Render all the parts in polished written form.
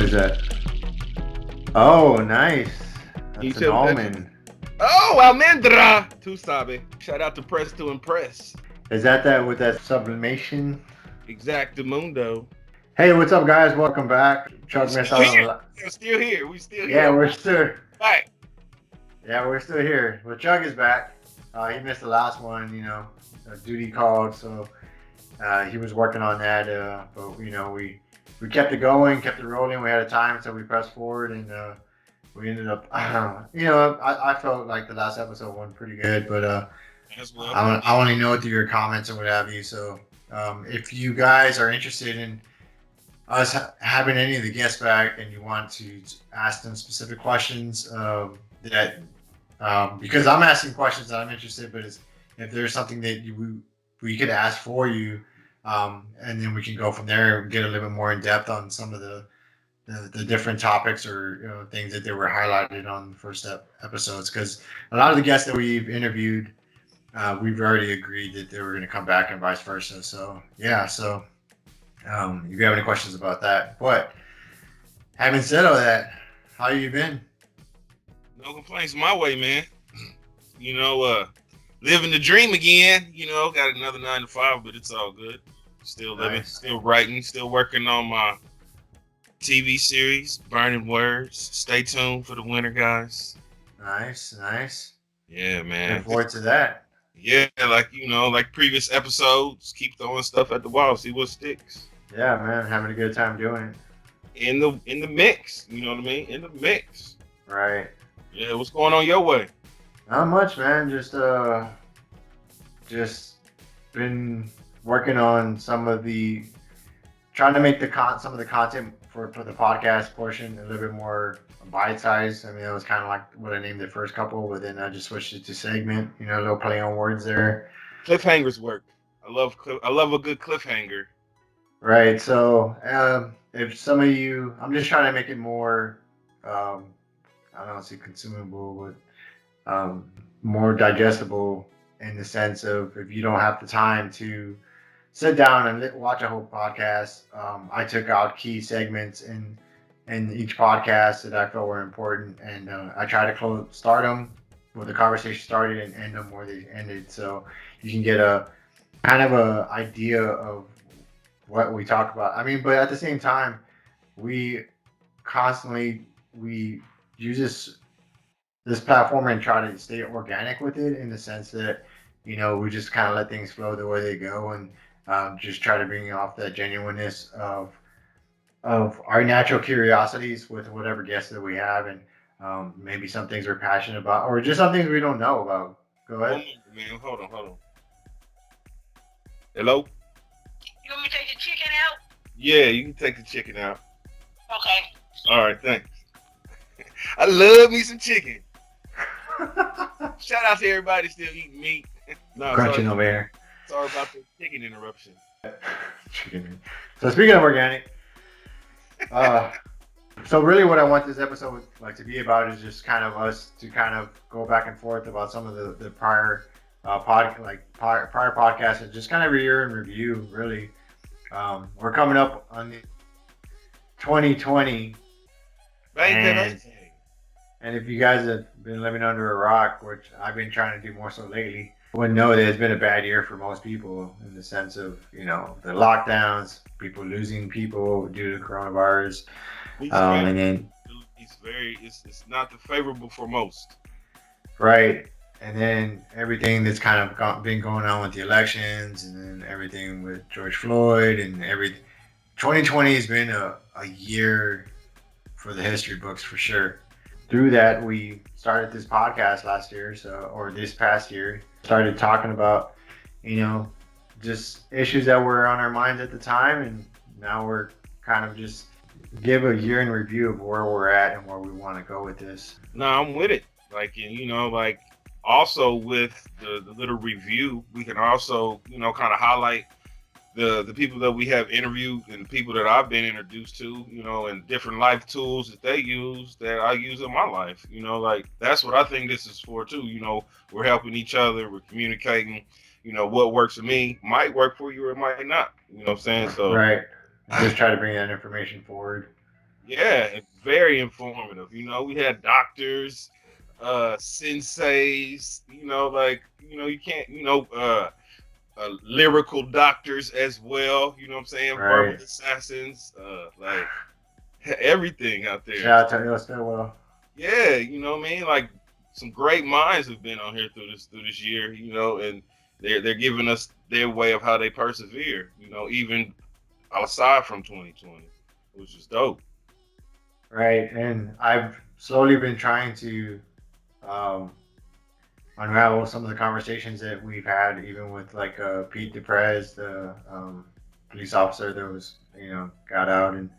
is that? Oh, nice. Can you That's an tell what that is? almond. Oh, almendra! Tu sabe. Shout out to Press to Impress. Is that with that sublimation? Exactamundo. Hey, what's up, guys? Welcome back. We Chuck missed still out on here. the. We're still here. We still Yeah, here. we're still. Back. Yeah, we're still here. Well, Chuck is back. He missed the last one. Duty called, so he was working on that. But we kept it going, kept it rolling. We had a time, so we pressed forward, and we ended up. I felt like the last episode went pretty good, but As well. I want to know through your comments and what have you. So if you guys are interested in us having any of the guests back and you want to ask them specific questions that because I'm asking questions that I'm interested, but if there's something that we could ask for you, and then we can go from there and get a little bit more in depth on some of the different topics or things that they were highlighted on the first episodes. Because a lot of the guests that we've interviewed, we've already agreed that they were going to come back and vice versa. So yeah, so if you have any questions about that, but having said all that, how you been? No complaints my way, man. Living the dream again. Got another 9 to 5, but it's all good. Still living, Nice. still writing, still working on my TV series, Burning Words. Stay tuned for the winter, guys. Nice. Yeah, Looking man. forward to that. Yeah, like previous episodes, keep throwing stuff at the wall, see what sticks. Yeah, man, having a good time doing it. In the mix, you know what I mean? In the mix. Right. Yeah, what's going on your way? Not much, man. Just been working on trying to make some of the content for the podcast portion a little bit more bite sized. I mean, it was kind of like what I named the first couple, but then I just switched it to segment. A little play on words there. Cliffhangers work. I love a good cliffhanger. Right. So, if some of you, I'm just trying to make it more, I don't say consumable, but more digestible in the sense of if you don't have the time to sit down and watch a whole podcast. I took out key segments in each podcast that I felt were important, and I try to start them where the conversation started and end them where they ended, so you can get a kind of a idea of what we talk about. I mean, but at the same time, we we use this platform and try to stay organic with it in the sense that we just kind of let things flow the way they go and just try to bring off that genuineness of our natural curiosities with whatever guests that we have, and maybe some things we're passionate about or just some things we don't know about. Go One ahead. minute, man. Hold on. Hello? You want me to take the chicken out? Yeah, you can take the chicken out. Okay. All right, thanks. I love me some chicken. Shout out to everybody still eating meat. No, Crunching sorry. over here. Sorry about the chicken interruption. Chicken. So speaking of organic, so really what I want this episode to be about is just kind of us to kind of go back and forth about some of the prior prior podcasts and just kind of year in review. Really, we're coming up on the 2020, and if you guys have been living under a rock, which I've been trying to do more so lately, you would know that it's been a bad year for most people in the sense of the lockdowns, people losing people due to coronavirus, and then it's not the favorable for most. right, and then everything that's kind of been going on with the elections, and then everything with George Floyd and everything. 2020 has been a year for the history books for sure. Through that, we started this podcast last year, or this past year, started talking about, just issues that were on our minds at the time, and now we're kind of just give a year in review of where we're at and where we want to go with this. No, I'm with it. Also with the little review, we can also, kind of highlight the people that we have interviewed and the people that I've been introduced to, and different life tools that they use that I use in my life. That's what I think this is for too. We're helping each other, we're communicating. What works for me might work for you or it might not. You know what I'm saying? So right. Just try to bring that information forward. Yeah, very informative. We had doctors, senseis, like, you can't, lyrical doctors as well, you know what I'm saying? Verbal Right. assassins, like everything out there. Shout out to Ill Stillwell. Yeah, you know what I mean? Like some great minds have been on here through this year, and they're giving us their way of how they persevere, even aside from 2020, which is dope. Right. And I've slowly been trying to um, unravel some of the conversations that we've had, even with like Pete DePrez, the police officer that was, got out and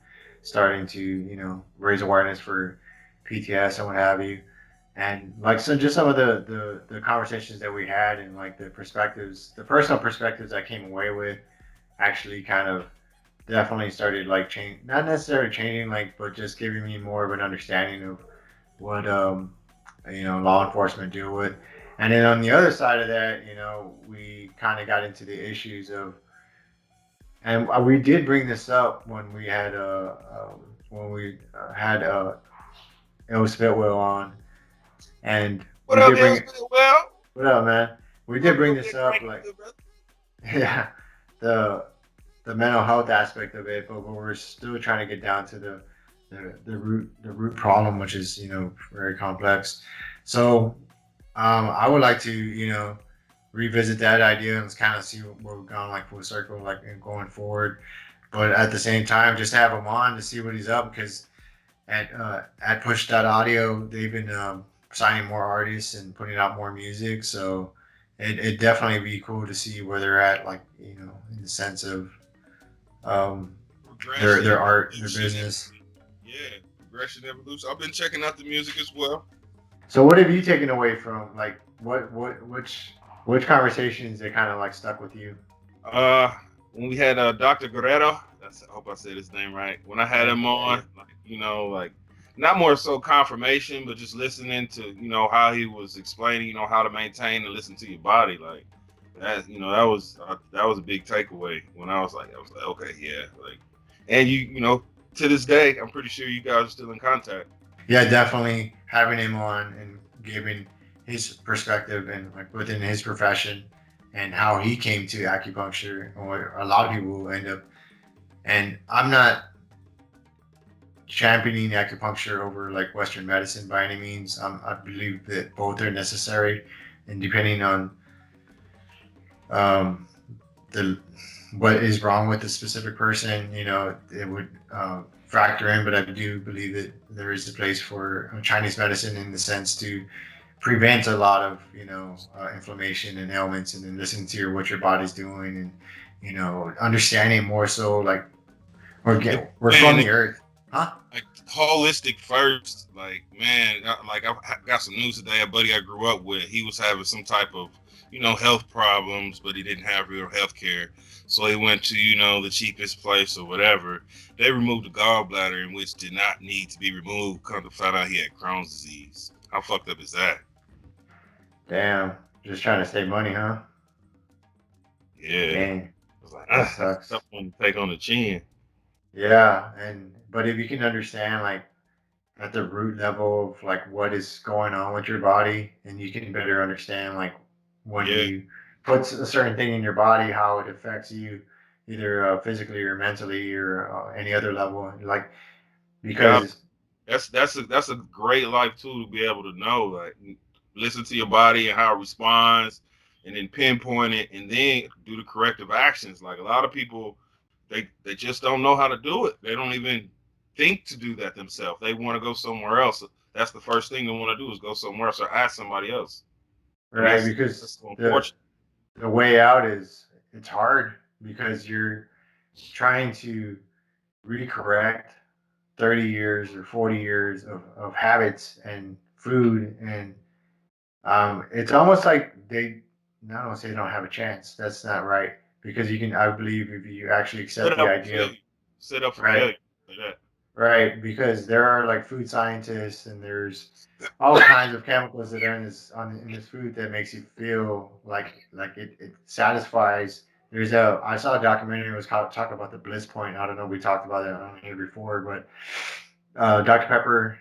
starting to, raise awareness for PTS and what have you. And like, so just some of the conversations that we had and like the perspectives, the personal perspectives I came away with actually kind of definitely started like change, not necessarily changing, like, but just giving me more of an understanding of what law enforcement deal with. And then on the other side of that, we kind of got into the issues of, and we did bring this up when we had El Spitwell on, and What we up, did bring else? it. Well, What up, man? We did hope bring you're this big up, ranking, like, good brother. yeah, the the mental health aspect of it, but we're still trying to get down to the root problem, which is very complex. So I would like to revisit that idea and kind of see where we're going, like full circle, like and going forward. But at the same time, just have him on to see what he's up, because at Push.audio they've been signing more artists and putting out more music. So it definitely be cool to see where they're at, like in the sense of um, Progression, their art, their evolution, business. yeah, progression, evolution. I've been checking out the music as well. So what have you taken away from, like, which conversations that kind of like stuck with you? Uh, when we had Dr. Guerrero, I hope I said his name right. When I had Yeah, him yeah, yeah. on, like, like not more so confirmation, but just listening to how he was explaining, how to maintain and listen to your body, like that. That was a big takeaway when I was like, okay, yeah, like, and to this day, I'm pretty sure you guys are still in contact. Yeah, definitely having him on and giving his perspective and like within his profession and how he came to acupuncture, or a lot of people end up. And I'm not championing acupuncture over like Western medicine by any means. I believe that both are necessary, and depending on um, the what is wrong with the specific person, it would factor in. But I do believe that there is a place for Chinese medicine in the sense to prevent a lot of inflammation and ailments, and then listening to what your body's doing, and understanding more so like we're from Man, the earth, huh? like holistic first. Like, man, like I got some news today. A buddy I grew up with, he was having some type of health problems, but he didn't have real health care. So he went to the cheapest place or whatever. They removed the gallbladder, in which did not need to be removed. Come to find out he had Crohn's disease. How fucked up is that? Damn, just trying to save money, huh? Yeah, I Dang, was like, that that's a tough sucks. one to take on the chin. Yeah, and but if you can understand like at the root level of like what is going on with your body, and you can better understand like when Yeah, you put a certain thing in your body, how it affects you, either physically or mentally or any other level, like yeah. because That's a great life tool to be able to know, like, listen to your body and how it responds, and then pinpoint it, and then do the corrective actions. Like a lot of people, they just don't know how to do it. They don't even think to do that themselves. They want to go somewhere else. That's the first thing they want to do is go somewhere else or ask somebody else, and right, that's because so the unfortunate. the way out is it's hard because you're trying to recorrect 30 years or 40 years of habits and food, and it's almost like they, I don't say they don't have a chance. That's not right, because you can. I believe if you actually accept Set the up for idea of, failure. Set up for right, failure. Like that. right, because there are like food scientists, and there's all kinds of chemicals that are in this food that makes you feel like it satisfies. I saw a documentary. It was called talk about the bliss point. I don't know. We talked about it on here before, but Dr. Pepper.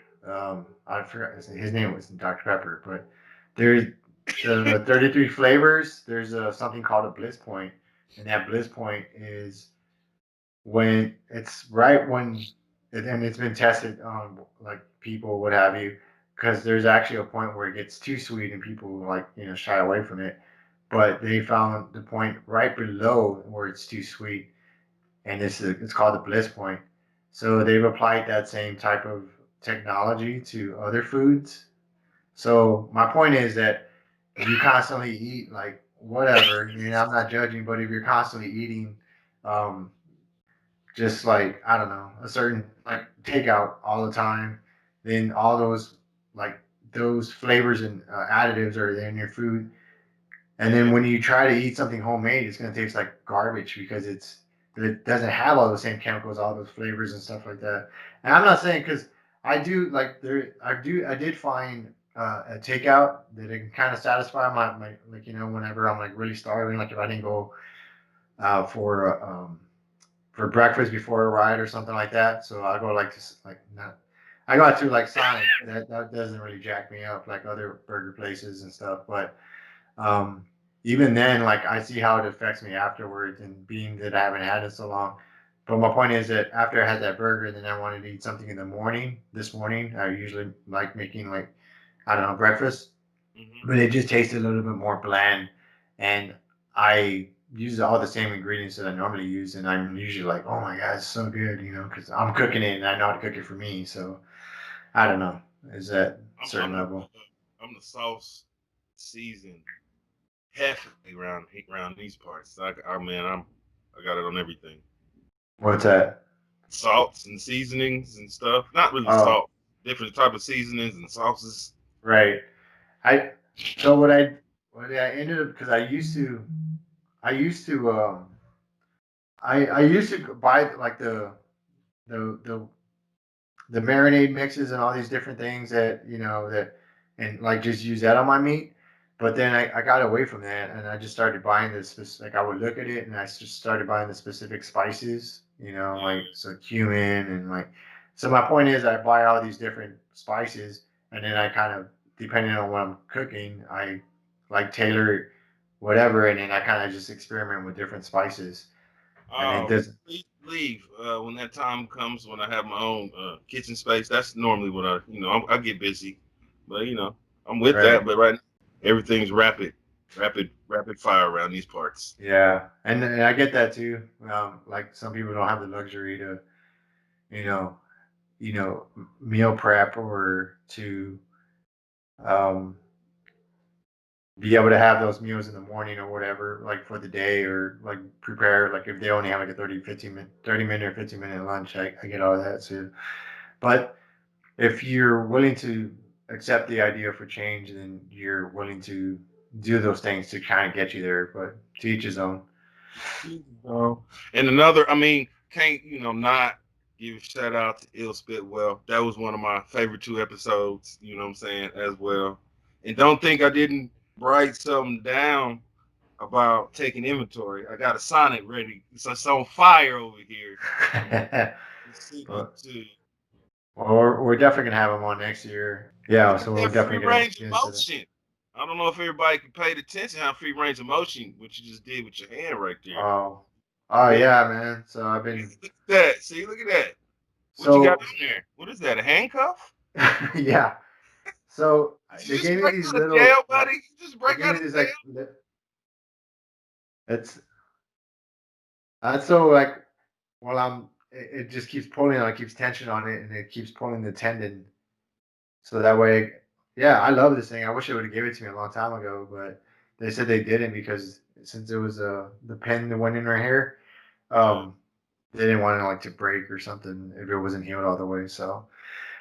I forgot his name wasn't Dr. Pepper, but there's the 33 flavors. There's something called a bliss point, and that bliss point is when it's right when and it's been tested on like people, what have you, because there's actually a point where it gets too sweet and people like shy away from it. But they found the point right below where it's too sweet, and it's called the bliss point. So they've applied that same type of technology to other foods. So my point is that if you constantly eat like whatever, and I'm not judging, but if you're constantly eating, um, just like I don't know, a certain like takeout all the time, then all those like those flavors and additives are in your food, and then Yeah. when you try to eat something homemade, it's gonna taste like garbage because it doesn't have all the same chemicals, all those flavors and stuff like that. And I'm not saying because I do like there I did find a takeout that it can kind of satisfy my like whenever I'm like really starving, like if I didn't go uh, for uh, um, for breakfast before a ride or something like that. So I go like like not. I go out to like Sonic. That doesn't really jack me up like other burger places and stuff. But um, even then, like I see how it affects me afterwards, and being that I haven't had it so long. But my point is that after I had that burger, then I wanted to eat something in the morning. This morning, I usually like making like I don't know breakfast, Hmm. but it just tasted a little bit more bland. And I use all the same ingredients that I normally use, and I'm usually like, oh my god, it's so good, because I'm cooking it and I know how to cook it for me. So I don't know, is that I'm certain I'm the level? I'm the sauce seasoned heavily around these parts. I got it on everything. What's that? Salts and seasonings and stuff. Not really Oh, salt. Different type of seasonings and sauces. right. I so what I ended up because I used to I used to buy like the the the marinade mixes and all these different things that and like just use that on my meat. But then I got away from that and I just started buying this like I would look at it and I just started buying the specific spices, like so cumin and like so my point is I buy all these different spices and then I kind of depending on what I'm cooking, I like tailor whatever and then I kind of just experiment with different spices and it Oh, does please leave when that time comes when I have my own kitchen space. That's normally when I get busy, but I'm with right. that. But right now, everything's rapid fire around these parts. Yeah, and I get that too. Like some people don't have the luxury to, you know, meal prep or to um, be able to have those meals in the morning or whatever, like for the day or like prepare, like if they only have like a 30 minute or 15-minute lunch, I get all of that too. But if you're willing to accept the idea for change, then you're willing to do those things to kind of get you there. But to each his own. Oh, and another, I mean, can't not give a shout out to Ill Spit Well. That was one of my favorite two episodes. You know what I'm saying as well. And don't think I didn't write something down about taking inventory. I got a Sonic ready. It's on fire over here. Send it But to well, we're definitely gonna have them on next year. Yeah, look at so we're that free definitely gonna range of get into that. motion. I don't know if everybody can pay attention how free range of motion, what you just did with your hand right there. Oh, You oh dig? yeah, man. So I've been Look at that. See, look at that. What you got so on there? What is that? A handcuff? yeah. So Did you they just gave me break these out of little jail, like buddy? You just they break gave out me of this jail? it's that's so like well it just keeps pulling on it keeps tension on it and it keeps pulling the tendon so that way yeah I love this thing. I wish they would have given it to me a long time ago, but they said they didn't because since it was the pin that went in her hair. Uh, Um, they didn't want it like to break or something if it wasn't healed all the way. So,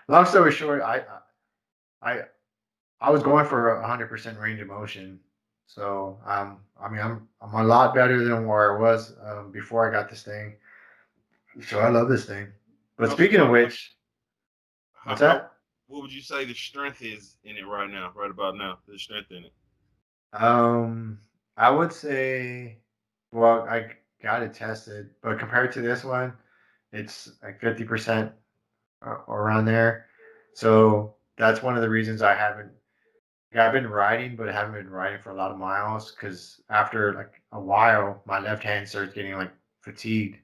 long story short, I I was going for 100% range of motion. So, I mean, I'm a lot better than where I was before I got this thing. So I love this thing. But how speaking of strong? which, what's How? that? What would you say the strength is in it right now? Right about now, the strength in it. Um, I would say, well, I got it tested, but compared to this one, it's like 50%. around there. So that's one of the reasons I haven't. Yeah, I've been riding, but I haven't been riding for a lot of miles because after like a while, my left hand starts getting like fatigued,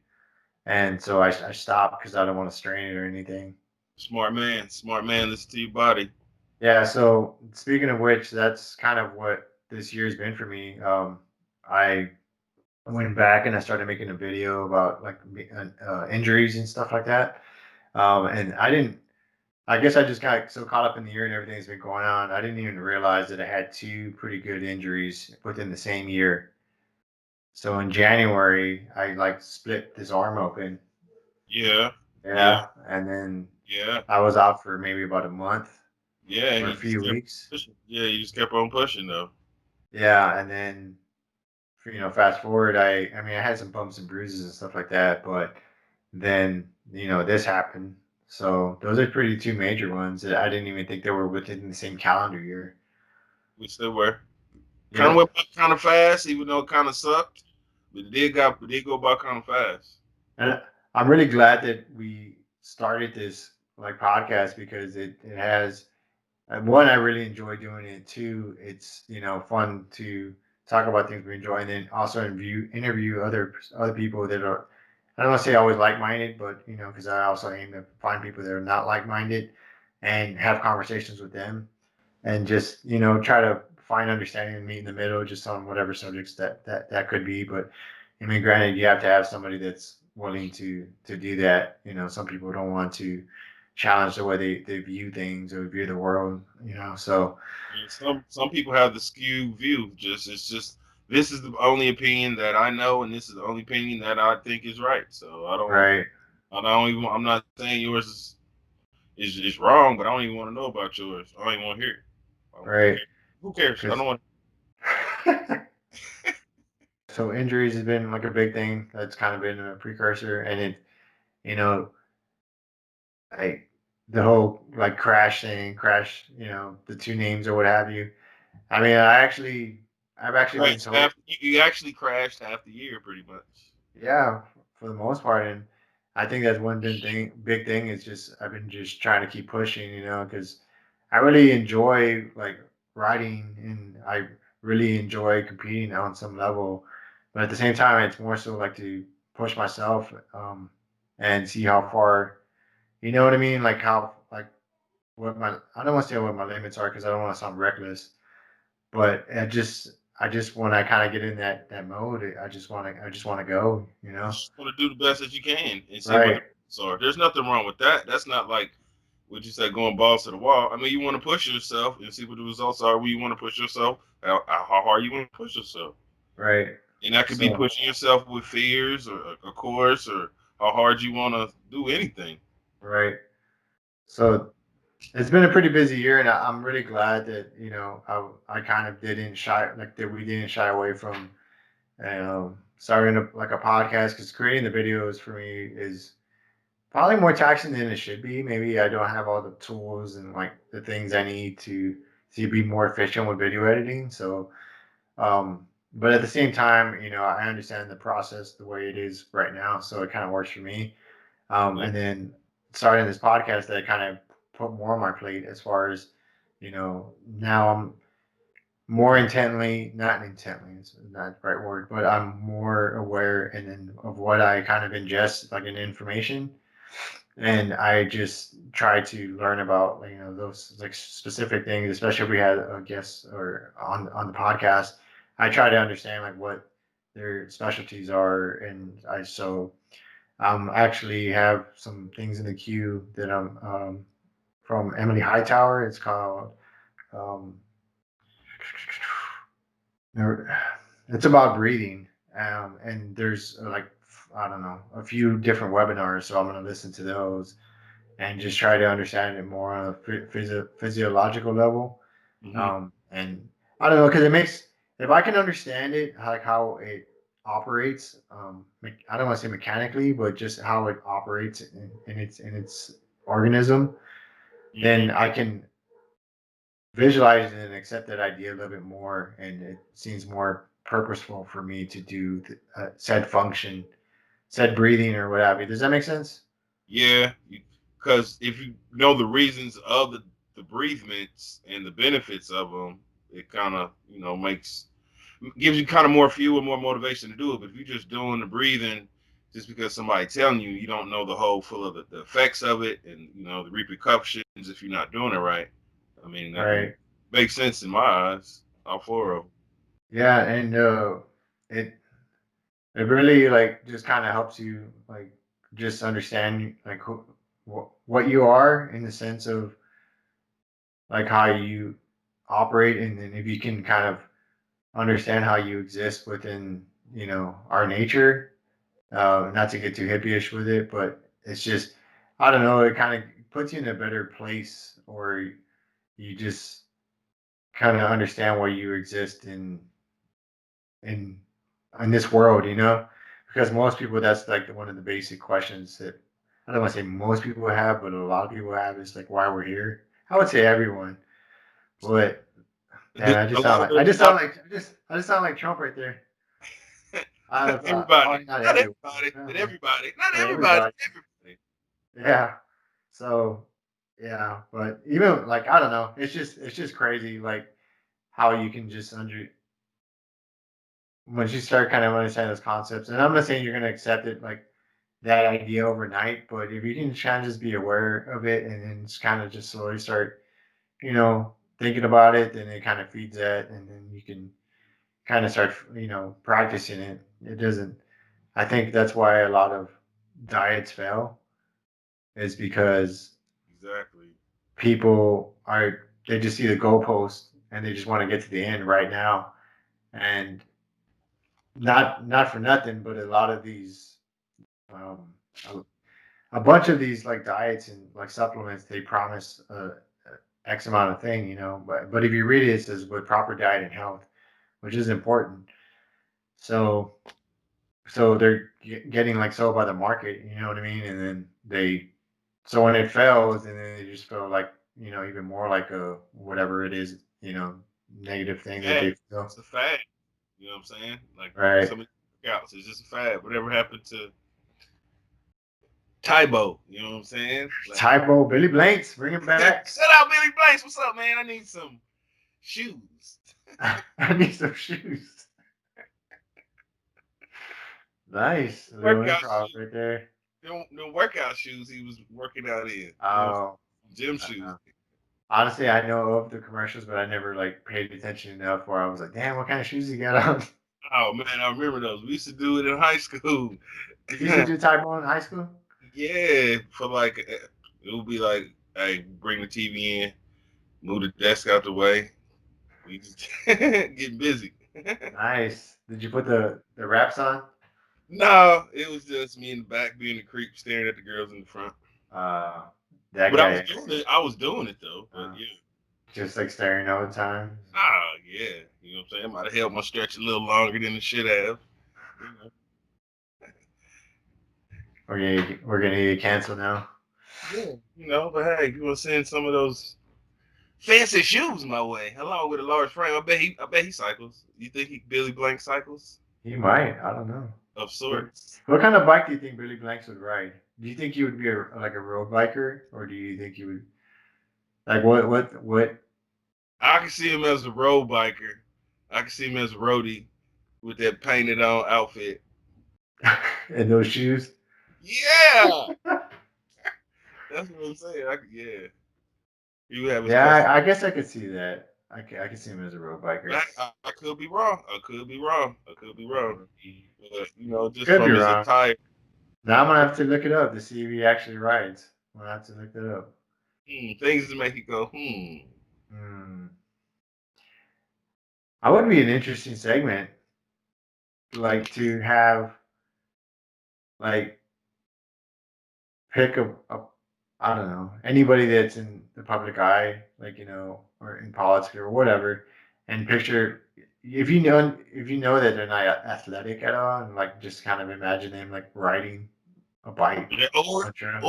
and so I stopped because I don't want to strain it or anything. Smart man, smart man. Listen to your body. Yeah. So speaking of which, that's kind of what this year's been for me. I went back and I started making a video about like injuries and stuff like that. And I didn't. I guess I just got so caught up in the year and everything that's been going on. I didn't even realize that I had two pretty good injuries within the same year. So in January, I like split this arm open. Yeah, yeah, Yeah. And then yeah, I was out for maybe about a month yeah. And or a you just few kept weeks. pushing. Yeah, you just kept on pushing though. Yeah. And then, fast forward, I mean, I had some bumps and bruises and stuff like that, but then, this happened. So those are pretty two major ones that I didn't even think they were within the same calendar year. We still were. Kind of Yep. went by kind of fast, even though it kind of sucked. But it did go by kind of fast. And I'm really glad that we started this like podcast because it has one, I really enjoy doing it. Two, it's fun to talk about things we enjoy, and then also interview other people that are, I don't want to say always like minded, but because I also aim to find people that are not like minded and have conversations with them and just try to find understanding and meet in the middle just on whatever subjects that could be. But I mean, granted, you have to have somebody that's willing to do that. Some people don't want to challenge the way they view things or view the world. So And some people have the skewed view. Just it's just this is the only opinion that I know, and this is the only opinion that I think is right. So right, I don't even. I'm not saying yours is wrong, but I don't even want to know about yours. I don't even want to hear it. Who right, cares? Who cares? I because don't want. so injuries has been like a big thing that's kind of been a precursor, and you know like the whole like crash thing, crash, the two names or what have you. I mean, I've actually been Crashed told, half. You actually crashed half the year, pretty much. yeah, for the most part, and I think that's one big thing is just I've been just trying to keep pushing, because I really enjoy like riding and I really enjoy competing on some level, but at the same time, it's more so like to push myself, and see how far, you know what I mean, like how like what my I don't want to say what my limits are because I don't want to sound reckless. But I just when I kind of get in that mode, I just want to go, You just want to do the best that you can and see what the Right, results are. There's nothing wrong with that. That's not like what you said, going balls to the wall. I mean, you want to push yourself and see what the results are. Where you want to push yourself, how hard you want to push yourself, right. and that could be So pushing yourself with fears or a course or how hard you want to do anything. right. So it's been a pretty busy year, and I'm really glad that I kind of didn't shy like that we didn't shy away from starting like a podcast because creating the videos for me is probably more taxing than it should be. Maybe I don't have all the tools and like the things I need to be more efficient with video editing. So, but at the same time, I understand the process the way it is right now, so it kind of works for me. Yeah, And then starting this podcast, that kind of put more on my plate as far as, now I'm more intently, not intently, it's not the right word, but I'm more aware and then of what I kind of ingest, like in information, and I just try to learn about those like specific things, especially if we had a guest or on the podcast. I try to understand like what their specialties are, and I actually have some things in the queue that I'm from Emily Hightower. It's called um, it's about breathing, and there's like I don't know a few different webinars, so I'm going to listen to those and just try to understand it more on a physiological level. hmm And I don't know because it makes if I can understand it, like how it operates. I don't want to say mechanically, but just how it operates in its organism, hmm then I can visualize it and accept that idea a little bit more, and it seems more purposeful for me to do said function, said breathing or whatever. Does that make sense? yeah. because if you know the reasons of the bereavements and the benefits of them, it kind of makes gives you kind of more fuel and more motivation to do it. But if you're just doing the breathing just because somebody telling you, you don't know the whole full of the effects of it and the repercussions if you're not doing it right. I mean, that Right. makes sense in my eyes. All four of them. Yeah, and it it really like just kind of helps you like just understand like what you are in the sense of like how you operate, and then if you can kind of understand how you exist within our nature. Not to get too hippie-ish with it, but it's just I don't know. It kind of puts you in a better place, or you just kind of understand why you exist in in this world, because most people that's like one of the basic questions that I don't want to say most people have, but a lot of people have is like why we're here. I would say everyone, but man, I A just sound lot like of not I just sound like Trump right there. everybody, Probably not not everyone, everybody, but everybody, not but everybody, everybody. everybody. Yeah. So yeah, but even like I don't know, it's just crazy like how you can just under once you start kind of understanding those concepts. And I'm not saying you're gonna accept it like that idea overnight, but if you can kind of just be aware of it and then just kind of just slowly start, thinking about it, then it kind of feeds that, and then you can kind of start, practicing it. It doesn't. I think that's why a lot of diets fail is because Exactly. people are they just see the goalpost and they just want to get to the end right now. And not for nothing, but a lot of these um, a bunch of these like diets and like supplements they promise X amount of thing, but if you read it, it says with proper diet and health, which is important. So they're getting like sold by the market, you know what I mean? And then so when it fails, and then they just feel like even more like a whatever it is, negative thing that Fad. they feel. It's a fad. You know what I'm saying? Like Right. some of the workouts, it's just a fad. Whatever happened to Tybo? You know what I'm saying? Like, Tybo, Billy Blanks, bring him back. shout out Billy Blanks. What's up, man? I need some shoes. I need some shoes. Nice, a little Workout improv shoes. right there. No workout shoes he was working out in. Oh, Gym I shoes. know. Honestly, I know of the commercials, but I never like paid attention enough where I was like, "Damn, what kind of shoes you got on?" Oh man, I remember those. We used to do it in high school. You used to do Tybo in high school. Yeah, for like it would be like, hey, bring the TV in, move the desk out the way. We just getting busy. Nice. Did you put the wraps on? No, it was just me in the back being a creep, staring at the girls in the front. Uh, that But I was guy, doing it. I was doing it though. But uh, yeah, just like staring all the time. yeah. You know what I'm saying? I might have held my stretch a little longer than it should have. You know. We're gonna get canceled now. Yeah. But hey, if you want to send some of those fancy shoes my way, along with a large frame, I bet he cycles. You think Billy Blank cycles He might. I don't know. of What sorts? what kind of bike do you think Billy Blanks would ride? Do you think he would be like a road biker, or do you think he would like what? I can see him as a road biker. I can see him as a roadie with that painted on outfit. In those shoes? Yeah, that's what I'm saying. Yeah, he would have his Yeah, custom. I guess I could see that. I could see him as a road biker. But I could be wrong. I could be wrong. I could be wrong. But just Could be from his wrong. attire, Now I'm gonna have to look it up to see if he actually rides. I'm gonna have to look that up. things to make you go, Hmm. I would be an interesting segment, like to have like pick a I don't know anybody that's in the public eye, like or in politics or whatever, and picture if you know that they're not athletic at all, and like just kind of imagine them like riding a bike Yeah, on a trail.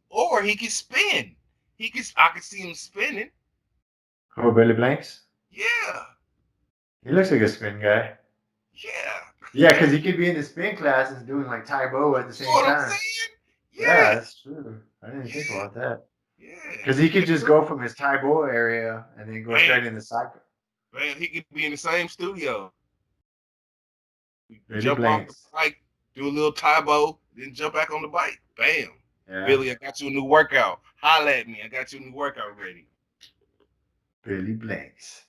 or he can spin. I can see him spinning. Oh, Billy Blanks. Yeah, He looks like a spin guy. yeah. Yeah, because he could be in the spin classes doing like Tai Bo at the You know same what I'm time. saying? Yeah, Yeah. that's true. I didn't think about that. Yeah, Because he could just go from his Taibo area and then go man, straight into soccer. man, he could be in the same studio. Billy Jump off the Blanks. bike, do a little Tybo, then jump back on the bike. Bam. Yeah. Billy, I got you a new workout. Holla at me. I got you a new workout ready. Billy Blanks.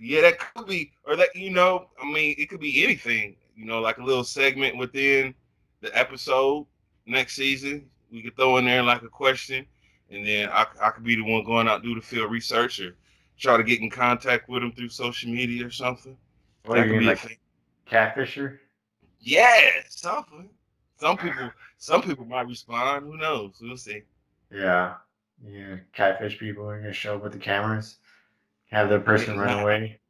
Yeah, that could be, or that, I mean, it could be anything, like a little segment within the episode next season. We could throw in there like a question, and then I could be the one going out do the field research or try to get in contact with him through social media or something. What are That you could in be a like thing. catfisher? Yeah, something. Some people might respond. Who knows? We'll see. Yeah. Yeah. Catfish people are gonna show up with the cameras. Have the Yeah, person run nah, away.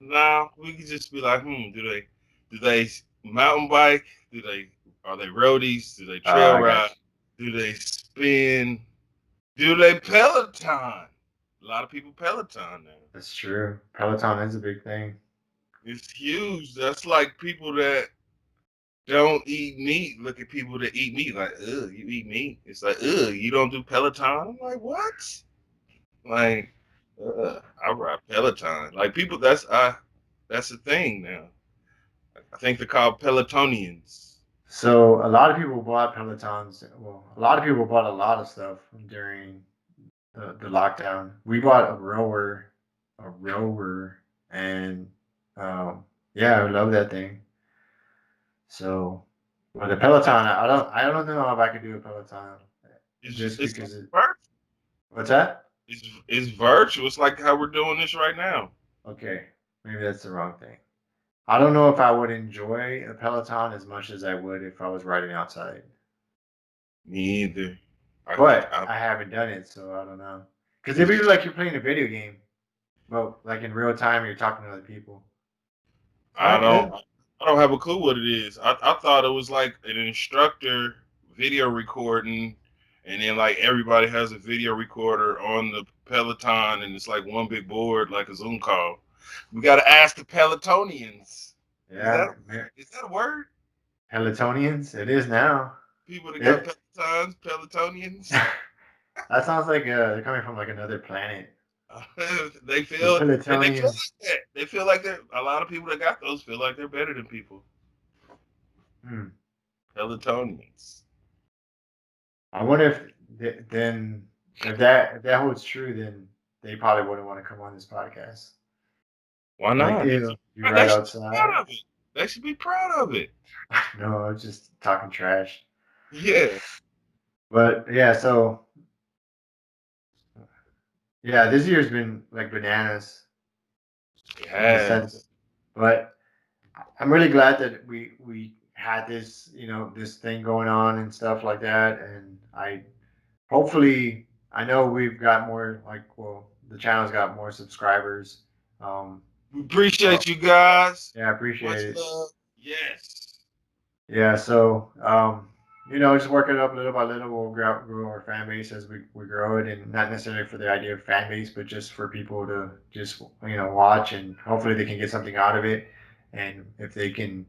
nah. We could just be like, do they mountain bike? Are they roadies? Do they trail I got ride? you. Do they spin? Do they Peloton? A lot of people Peloton now. That's true. Peloton is a big thing. It's huge. That's like people that don't eat meat. Look at people that eat meat like, ugh, you eat meat. It's like, ugh, you don't do Peloton. I'm like, what? Like, I ride Peloton. Like people, that's the thing now. I think they're called Pelotonians. So a lot of people bought Pelotons. Well, a lot of people bought a lot of stuff during the lockdown. We bought a rower, and yeah, I love that thing. So, but the Peloton, I don't know if I could do a Peloton just It's like because it. virtual. What's that? It's virtual. It's like how we're doing this right now. Okay, maybe that's the wrong thing. I don't know if I would enjoy a Peloton as much as I would if I was riding outside. Me either. I, But I, I haven't done it, so I don't know. Because it'd be it's, like you're playing a video game, but like in real time, you're talking to other people. So I don't I don't have a clue what it is. I thought it was like an instructor video recording, and then like everybody has a video recorder on the Peloton, and it's like one big board, like a Zoom call. We got to ask the Pelotonians. Is that yeah, is that a word? Pelotonians. It is now. People that got It Pelotons, Pelotonians. that sounds like they're coming from like another planet. They The feel and they feel Pelotonians. like that. They feel like they're a lot of people that got those feel like they're better than people. Hmm. Pelotonians. I wonder if then if that holds true, then they probably wouldn't want to come on this podcast. Why Like, not? ew, you They ride should be outside? proud of it. They should be proud of it. No, I was just talking trash. Yeah. But yeah, so yeah, this year's been like bananas It in the sense, has. but I'm really glad that we had this, this thing going on and stuff like that. And I hopefully I know we've got more the channel's got more subscribers. Um, We so appreciate you guys. yeah, I appreciate Much it. love. Yes. Yeah, so just work it up little by little. We'll grow our fan base as we grow it, and not necessarily for the idea of fan base, but just for people to just watch, and hopefully they can get something out of it. And if they can,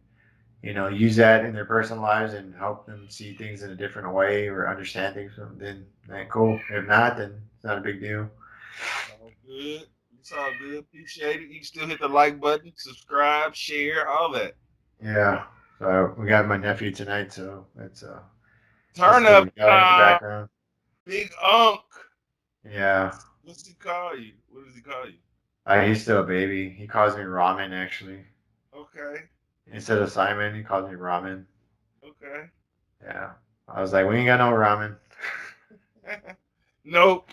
use that in their personal lives and help them see things in a different way or understand things, then cool. If not, then it's not a big deal. It's all good. It's all good. Appreciate it. You can still hit the like button, subscribe, share, all that. Yeah. So we got my nephew tonight, so that's Turn what up we got in the time. background. Big Unk. Yeah. What's he call you? What does he call you? He's still a baby. He calls me ramen actually. Okay. Instead of Simon, he calls me ramen. Okay. Yeah. I was like, we ain't got no ramen. Nope.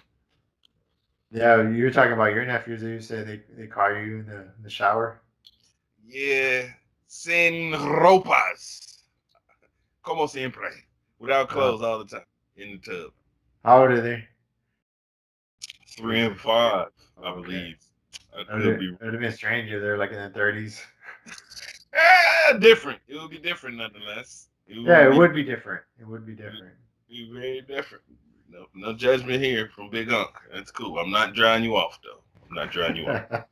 Yeah, you were talking about your nephews. You said they call you in the shower. Yeah. Sin ropas. Como siempre. Without Uh, clothes all the time. In the tub. how old are they? 3 and 5, I Okay. believe. I It could would be have been strange if they're like in their 30s. different. It would be different nonetheless. It Yeah, would it be, would be different. It would be different. very different. No, no judgment here from Big Unk. That's cool. I'm not drying you off though. I'm not drying you off.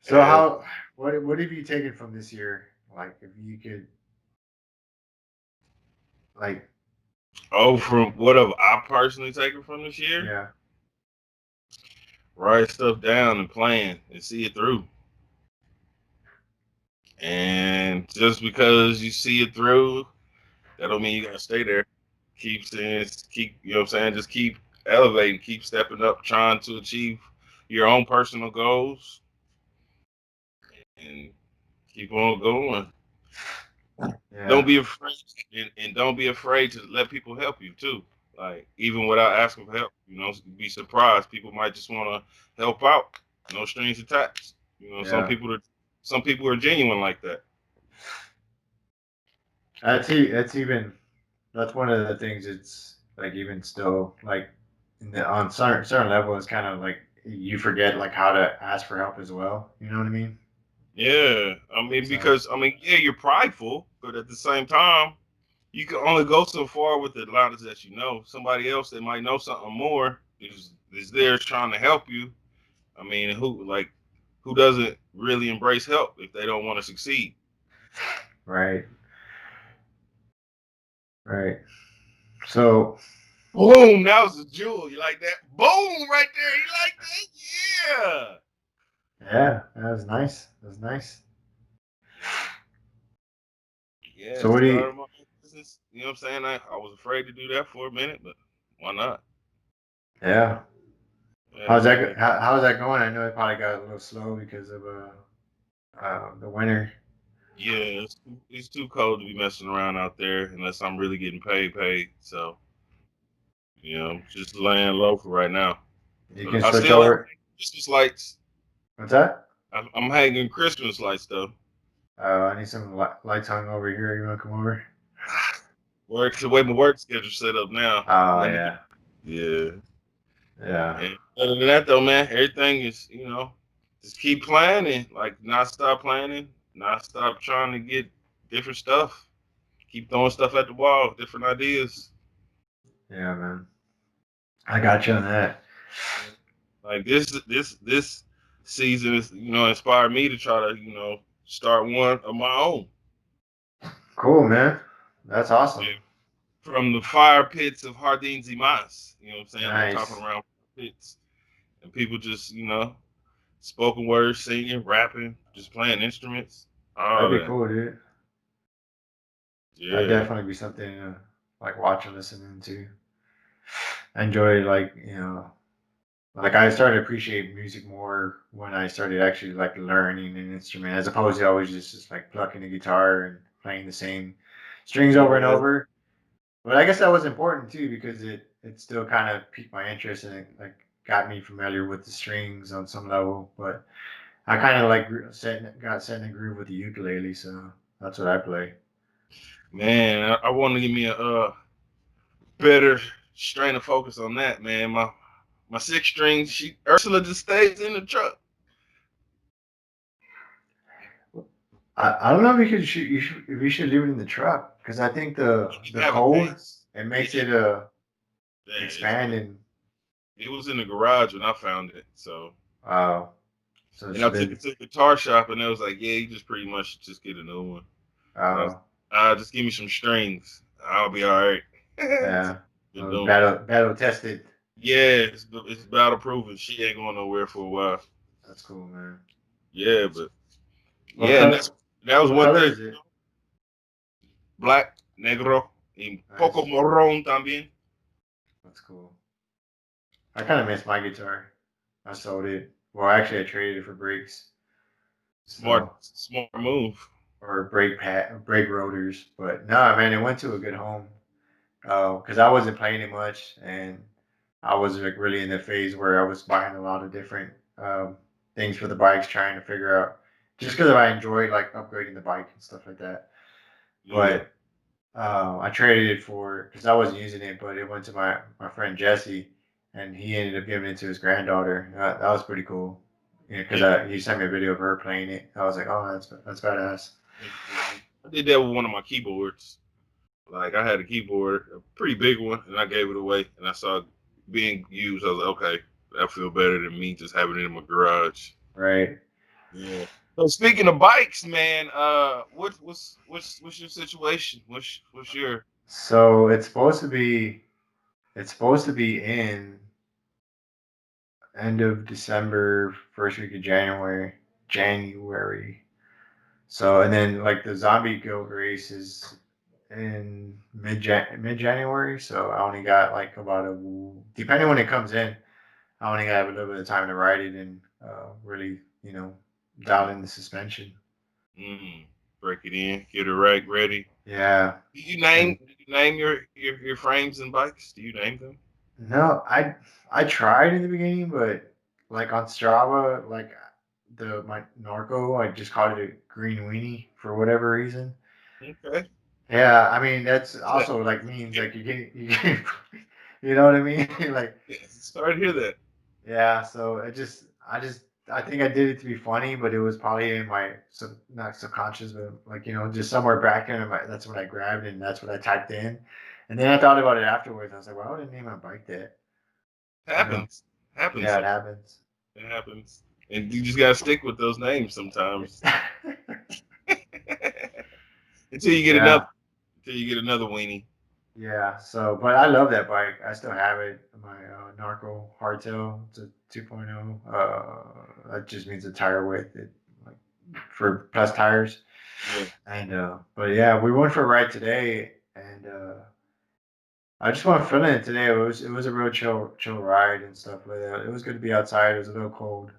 So Uh, what have you taken from this year? Like if you could Like, Oh, from what have I personally taken from this year? yeah, Write stuff down and plan and see it through. And just because you see it through, that don't mean you gotta stay there. Keep saying, keep, you know what I'm saying? Just keep elevating, keep stepping up, trying to achieve your own personal goals and keep on going. Don't yeah, be afraid, and don't be afraid to let people help you too. Like even without asking for help, be surprised. People might just want to help out, no strings attached. yeah. Some people are genuine like that. That's even that's one of the things. It's like even still like on certain level, it's kind of like you forget like how to ask for help as well. You know what I mean? Yeah, I mean So because yeah, you're prideful, but at the same time, you can only go so far with the knowledge that you know. Somebody else that might know something more is there trying to help you. I mean, who doesn't really embrace help if they don't want to succeed? right, right. So Boom, that was a jewel. You like that? Boom, right there. You like that? yeah, that was nice. That was nice. Yeah. Yeah, So what do you? started my own business. You know what I'm saying? I was afraid to do that for a minute, but why not? Yeah. Yeah, man. How's that going? I know it probably got a little slow because of the winter. Yeah, it's too cold to be messing around out there unless I'm really getting paid. So, just laying low for right now. You But can I switch still have over. Christmas lights. What's that? I'm hanging Christmas lights though. I need some lights hung over here. You want to come over? Work the way my work schedule set up now. Oh Let me get yeah, yeah. yeah, And other than that though, man, everything is, just keep planning. Like not stop planning, not stop trying to get different stuff. Keep throwing stuff at the wall, different ideas. yeah, man. I got you on that. Like this season is, inspired me to try to, start one of my own. Cool, man. That's awesome. From the fire pits of Hardin Zimas. You know what I'm saying? Like talking Nice. around pits. And people just, spoken words, singing, rapping, just playing instruments, That'd all be that. cool, dude. That'd Yeah, definitely be something to like watch and listen to. I enjoy like I started to appreciate music more when I started actually like learning an instrument as opposed to always just like plucking a guitar and playing the same strings over and yeah, over. But I guess that was important too because it still kind of piqued my interest and it like got me familiar with the strings on some level. But I kind of like got set in a groove with the ukulele, so that's what I play. man. I want to give me a better strain of focus on that, man. My six string, she Ursula just stays in the truck. I don't know if if you should leave it in the truck because I think You the have a cold case. it Yeah, makes it yeah. expand and It was in the garage when I found it. So, uh so and I she took did it to the guitar shop, and they was like, "Yeah, you just pretty much just get a new one." And I was, uh just give me some strings. I'll be all right. yeah Been doing. battle tested. Yeah, it's battle proven. She ain't going nowhere for a while. That's cool, man. Yeah, but What yeah, and color? that was What one color thing. is it? Black, negro, y poco Nice. morrón también. That's cool. I kind of miss my guitar. I sold it. Well, actually, I traded it for brakes. Smart, So smart move. or brake rotors. But no, man, it went to a good home. Because I wasn't playing it much, and I was like really in the phase where I was buying a lot of different things for the bikes, trying to figure out just because I enjoyed like upgrading the bike and stuff like that. Yeah, But I traded it for because I wasn't using it, but it went to my friend Jesse, and he ended up giving it to his granddaughter. That was pretty cool. Because yeah. he sent me a video of her playing it. I was like, oh, that's badass. I did that with one of my keyboards. Like I had a keyboard, a pretty big one, and I gave it away. And I saw it being used. I was like, okay, that feel better than me just having it in my garage. Right. Yeah. So speaking of bikes, man, what's your situation? What's your So it's supposed to be in end of December, first week of January. January. So and then like the zombie guild race is in mid January. So I only got like about depending when it comes in, I only got a little bit of time to write it and really dial in the suspension. Mm. Break it in, get it right, ready. Yeah, and Do you name your frames and bikes? Do you name them? no, I tried in the beginning, but like on Strava, like the my Narco, I just called it a green weenie for whatever reason. Okay. Yeah, I mean that's Yeah. also like means like you get you know what I mean? Like Yeah. Sorry to hear that. yeah, so I think I did it to be funny, but it was probably in my not subconscious, but like just somewhere back in my that's what I grabbed and that's what I typed in, and then I thought about it afterwards. I was like, why would I name my bike that? You know? Happens. Happens. Yeah, it happens. It happens. And you just gotta stick with those names sometimes. until you get another Yeah, until you get another weenie. yeah. So, but I love that bike. I still have it. My Narco Hardtail. It's a 2.0. That just means the tire width. It like for plus tires. Yeah. And but yeah, we went for a ride today, and I just want to fill in today. It was a real chill ride and stuff like that. It was good to be outside. It was a little cold,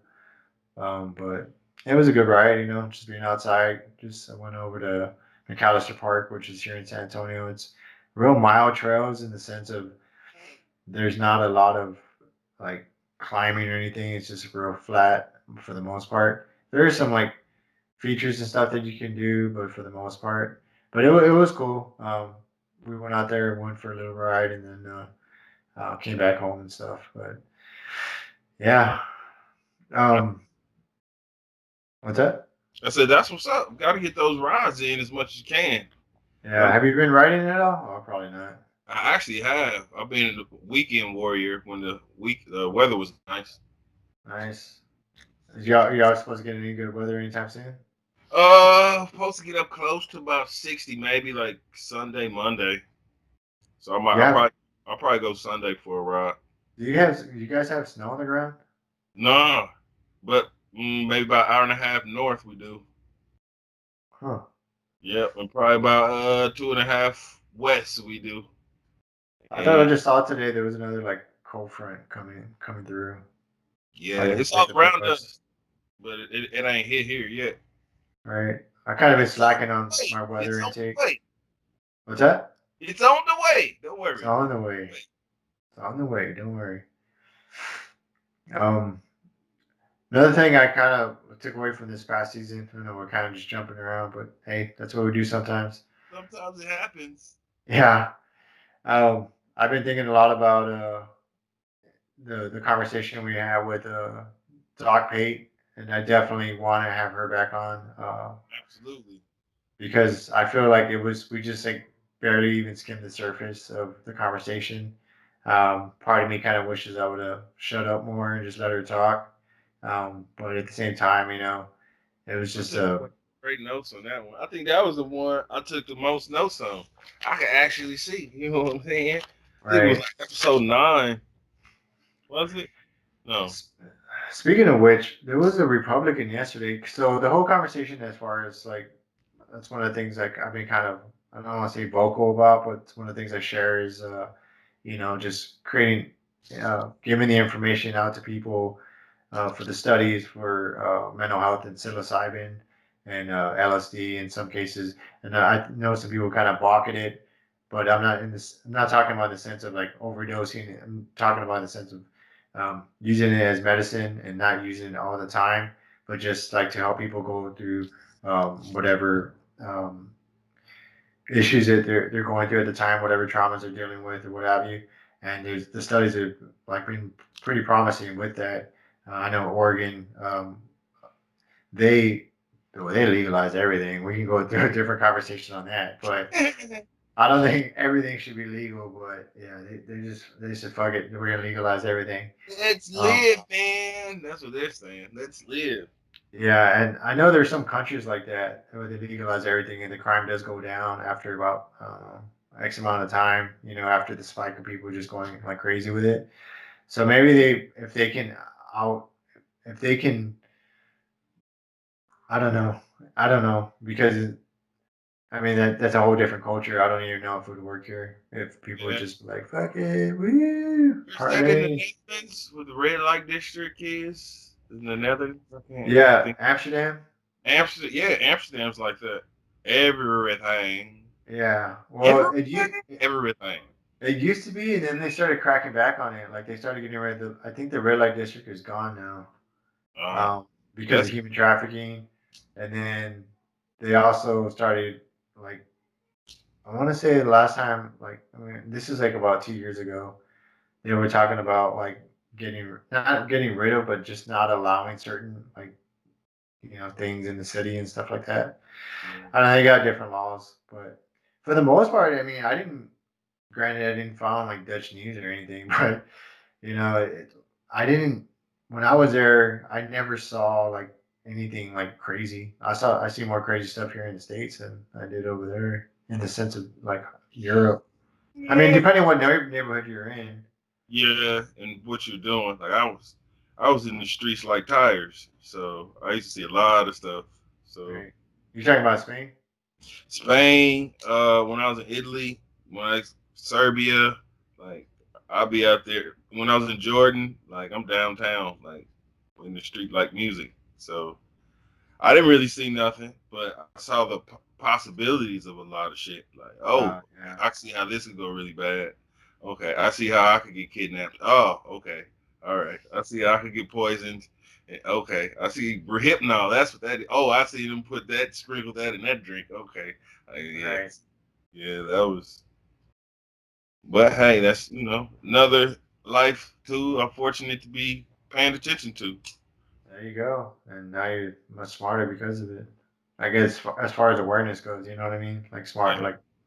but it was a good ride. Just being outside. Just I went over to McAllister Park, which is here in San Antonio. It's real mild trails in the sense of there's not a lot of like climbing or anything. It's just real flat for the most part. There is some like features and stuff that you can do, but for the most part, but it was cool. We went out there, went for a little ride, and then came back home and stuff. But yeah, um, what's that? I said that's what's up. Got to get those rides in as much as you can. Yeah, have you been riding it at all? Oh, probably not. I actually have. I've been in the weekend warrior when the weather was nice. Nice. Is y'all supposed to get any good weather anytime soon? Supposed to get up close to about 60, maybe like Sunday, Monday. So I might. Yeah. I'll probably go Sunday for a ride. Do you guys have snow on the ground? Nah, but maybe about an hour and a half north we do. Huh. Yep, and probably about 2.5 west we do. I thought I And just saw today there was another like cold front coming through, yeah, like it's all like the around Midwest, us, but it ain't hit here yet. right? I kind of been It's on slacking on the way. my weather It's on intake. the way. What's that? It's on the way. Don't It's worry. on the way. It's on the way. Don't worry. Um, Another thing I kind of took away from this past season. I know we're kind of just jumping around, but hey, that's what we do sometimes. Sometimes it happens. Yeah. I've been thinking a lot about the conversation we had with Doc Pate, and I definitely want to have her back on Absolutely. because I feel like we just like barely even skimmed the surface of the conversation. Part of me kind of wishes I would have shut up more and just let her talk. But at the same time, it was I just took a great notes on that one. I think that was the one I took the most notes on. I could actually see. You know what I'm saying? I think it was right. like episode 9. Was it? No. S- Speaking of which, there was a Republican yesterday. So the whole conversation, as far as like, that's one of the things like I've been kind of I don't want to say vocal about, but it's one of the things I share is just creating, giving the information out to people for the studies for mental health and psilocybin and LSD in some cases. And I know some people kind of balk at it, but I'm not in this. I'm not talking about the sense of like overdosing. I'm talking about the sense of using it as medicine and not using it all the time, but just like to help people go through whatever issues that they're going through at the time, whatever traumas they're dealing with, or what have you. And there's the studies have like been pretty promising with that. I know Oregon, they well, they legalize everything. We can go through a different conversation on that, but I don't think everything should be legal. But yeah, they said fuck it, we're gonna legalize everything. Let's Um, live, man. That's what they're saying. Let's live. yeah, and I know there's some countries like that where they legalize everything, and the crime does go down after about X amount of time. After the spike of people just going like crazy with it. So maybe if they can out, if they can, I don't know, I don't know because I mean that's a whole different culture. I don't even know if it would work here if people would Yeah. just be like fuck it, woo, Is that in the party. Netherlands where the red light district is? In the Netherlands? I Yeah, think Amsterdam. Amsterdam. Yeah, Amsterdam's like that. Everything. Yeah, well, Everything. Everything. it used to be, and then they started cracking back on it. Like they started getting rid of I think the red light district is gone now, Uh, because of that's human trafficking, and then they also started like I want to say the last time, like I mean, this is like about 2 years ago. They were talking about like getting not getting rid of, but just not allowing certain like things in the city and stuff like that. yeah. I know they got different laws, but for the most part, I mean, I didn't. Granted, I didn't follow like Dutch news or anything, but you know, it, I didn't. When I was there, I never saw like anything like crazy. I see more crazy stuff here in the States than I did over there in the sense of like Europe. I mean, Yeah. depending on what neighborhood you're in. Yeah, and what you're doing. Like I was in the streets like tires. So I used to see a lot of stuff. So Right. You talking about Spain? Spain, when I was in Italy, Serbia, like I'll be out there. When I was in Jordan, like I'm downtown, like in the street, like music. So I didn't really see nothing, but I saw the possibilities of a lot of shit. Like, oh, Yeah. I see how this could go really bad. Okay, I see how I could get kidnapped. Oh, okay, all right. I see how I could get poisoned. Okay, I see Hypnol. That's what that is. Oh, I see them put that, sprinkle that in that drink. Okay, Right. yes, yeah, that was. But hey, that's another life too. I'm fortunate to be paying attention to. There you go. And now you're much smarter because of it. I guess as far as awareness goes, you know what I mean? Yeah. Like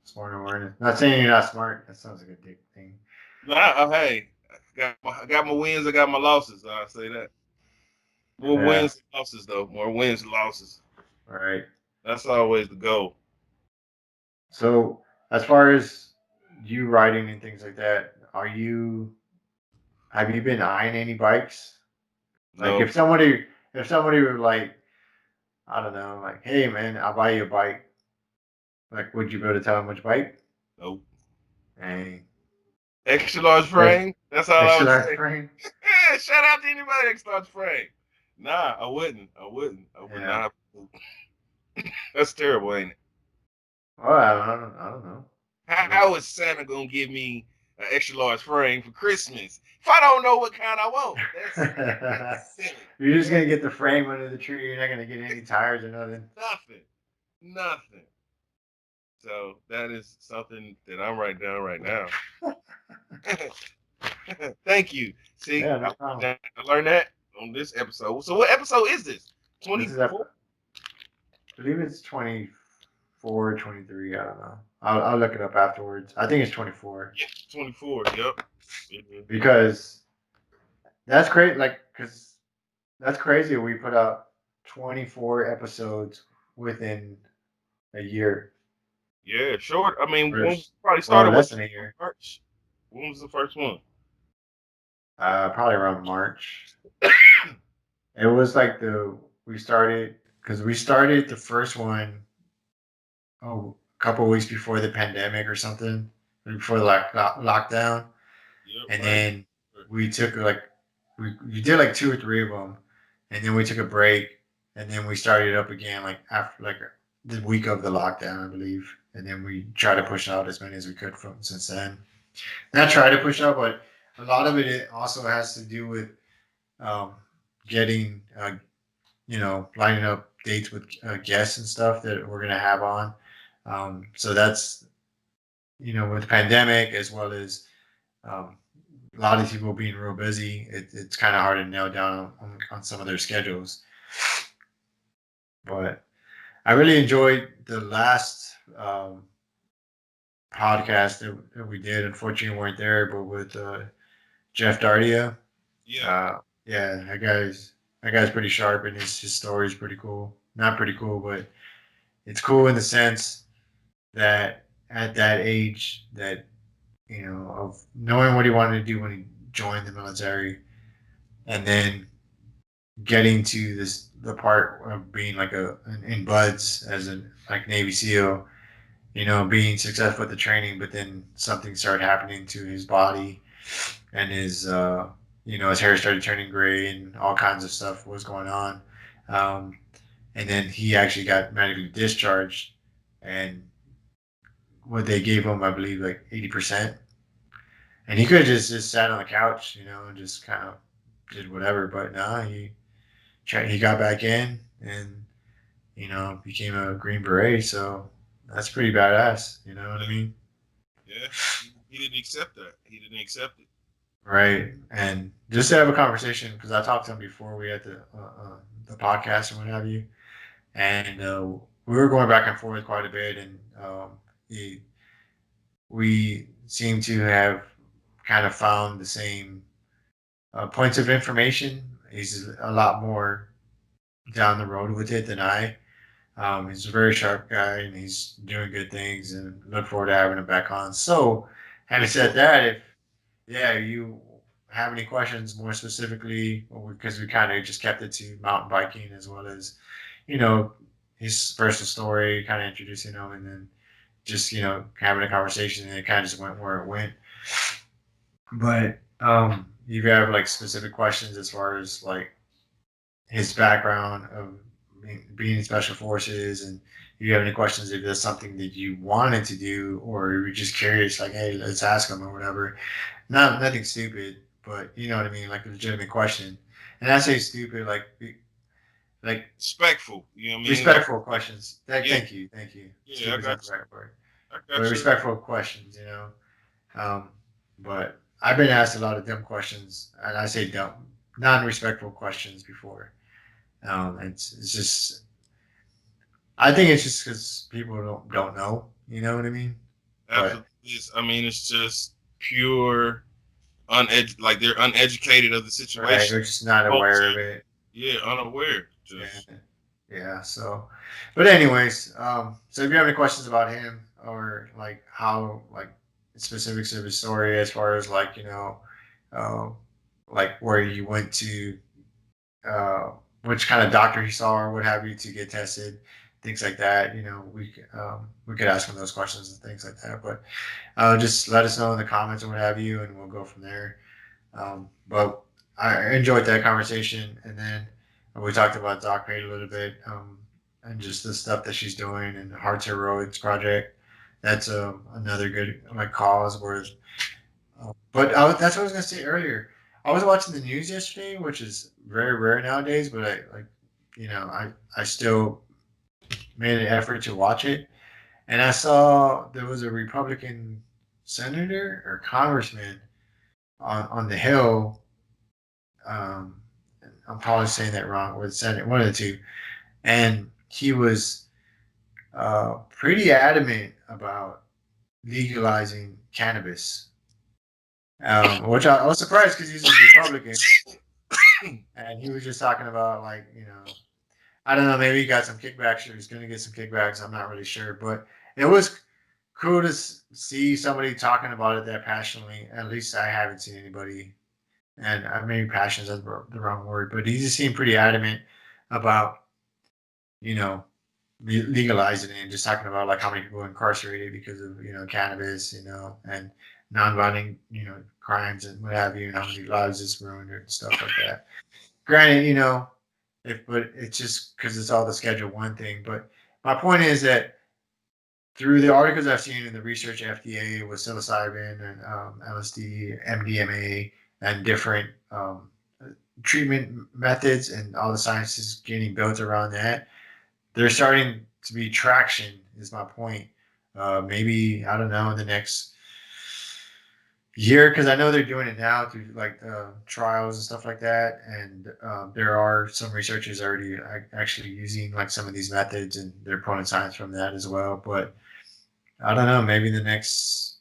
smart awareness. Not saying you're not smart. That sounds like a dick thing. Nah, hey, I got my wins. I got my losses. I say that. More Yeah. wins than losses, though. More wins than losses. Right. That's always the goal. So as far as you riding and things like that, have you been eyeing any bikes? Like No, if somebody were like, I don't know, like, hey man, I'll buy you a bike. Like, would you be able to tell them which bike? no. Hey, Extra large ex- frame. That's all I extra would large say. frame. Shout out to anybody extra large frame. Nah, I wouldn't. I wouldn't. I would Yeah. not. That's terrible, ain't it? Well, I don't know. I don't. How is Santa gonna give me an extra large frame for Christmas if I don't know what kind I want? That's silly. You're just gonna That's get the frame under the tree. You're not gonna get any tires or nothing. nothing. Nothing. So that is something that I'm writing down right now. Thank you. See, Yeah, no problem. I learned that on this episode. So what episode is this? This is up. 24? I believe it's 24, 23. I don't know. I'll look it up afterwards. I think it's 24 Yeah, 24. Yep. Mhm. because that's great. Like, because that's crazy. We put out 24 episodes within a year, Yeah, short. I mean, or, when we probably or started less was than a year. March. When was the first one? Probably around March. It was like we started because we started the first one a couple of weeks before the pandemic or something, before the lockdown, Yep, and right. then we took like we did like two or three of them, and then we took a break, and then we started up again like after like the week of the lockdown, I believe, and then we tried to push out as many as we could from since then. Not try to push out, but a lot of it also has to do with um, getting lining up dates with guests and stuff that we're gonna have on. So that's with the pandemic as well as um, a lot of people being real busy, it's kind of hard to nail down on some of their schedules. But I really enjoyed the last podcast that we did. Unfortunately, you weren't there, but with Jeff Dardia. Yeah. Yeah, that guy's pretty sharp, and his story is pretty cool. Not pretty cool, but it's cool in the sense that at that age that of knowing what he wanted to do when he joined the military, and then getting to the part of being like in buds as a like Navy SEAL, being successful with the training, but then something started happening to his body and his hair started turning gray and all kinds of stuff was going on. Um, and then he actually got medically discharged, and what they gave him, I believe, like 80%. And he could have just sat on the couch, and just kind of did whatever. But no, he got back in and became a Green Beret. So that's pretty badass. You know what I Yeah, mean? yeah. He didn't accept that. He didn't accept it. Right. And just to have a conversation, because I talked to him before we had the podcast and what have you, and we were going back and forth quite a bit, and he we seem to have kind of found the same points of information. He's a lot more down the road with it than I. He's a very sharp guy, and he's doing good things, and look forward to having him back on. So, having For said sure. that, if yeah, you have any questions more specifically, because we kind of just kept it to mountain biking as well as, you know, his personal story, kind of introducing him, and then just having a conversation, and it kind of just went where it went. But you have like specific questions as far as like his background of being in special forces, and if you have any questions, if there's something that you wanted to do or you're just curious, like, hey, let's ask him or whatever. Nothing stupid, but you know what I mean, like a legitimate question. And I say stupid, like Respectful. You know what I mean? Like, respectful questions. yeah, Thank you. yeah. I Stupid's not got the you. right word, I but got you. respectful questions. Um, but I've been asked a lot of dumb questions, and I say dumb, non-respectful questions before. It's just I think it's just because people don't know. You know what I mean? But Absolutely. I mean, it's just pure like they're uneducated of the right, situation. they're just not Folks, aware of it. yeah, unaware. Yeah, Just yeah. So, but anyways, so if you have any questions about him or like how like specifics of his story, as far as like um, like where you went to, uh, which kind of doctor he saw or what have you to get tested, things like that. We could ask him those questions and things like that. But just let us know in the comments or what have you, and we'll go from there. But I enjoyed that conversation, and then we talked about Doc Pate a little bit, and just the stuff that she's doing and the Hearts Heroics project. That's another good like cause. Where, but that's what I was gonna say earlier. I was watching the news yesterday, which is very rare nowadays. But I like, I still made an effort to watch it, and I saw there was a Republican senator or congressman on the Hill. Um, I'm probably saying that wrong. With Senate, one of the two, and he was pretty adamant about legalizing cannabis, which I was surprised because he's a Republican, and he was just talking about like I don't know, maybe he got some kickbacks or he's going to get some kickbacks. I'm not really sure, but it was cool to see somebody talking about it that passionately. At least I haven't seen anybody, and maybe passion is the wrong word, but he just seemed pretty adamant about you know legalizing it and just talking about like how many people are incarcerated because of cannabis, and non-violent crimes and what have you, and how many lives it's ruined and stuff like that. Granted, if but it's just because it's all the Schedule One thing. But my point is that through the articles I've seen in the research FDA with psilocybin and LSD, MDMA, and different treatment methods and all the sciences getting built around that, there's starting to be traction. Is my point. Maybe I don't know in the next year because I know they're doing it now through like trials and stuff like that, and there are some researchers already actually using like some of these methods, and they're pulling science from that as well. But I don't know. Maybe the next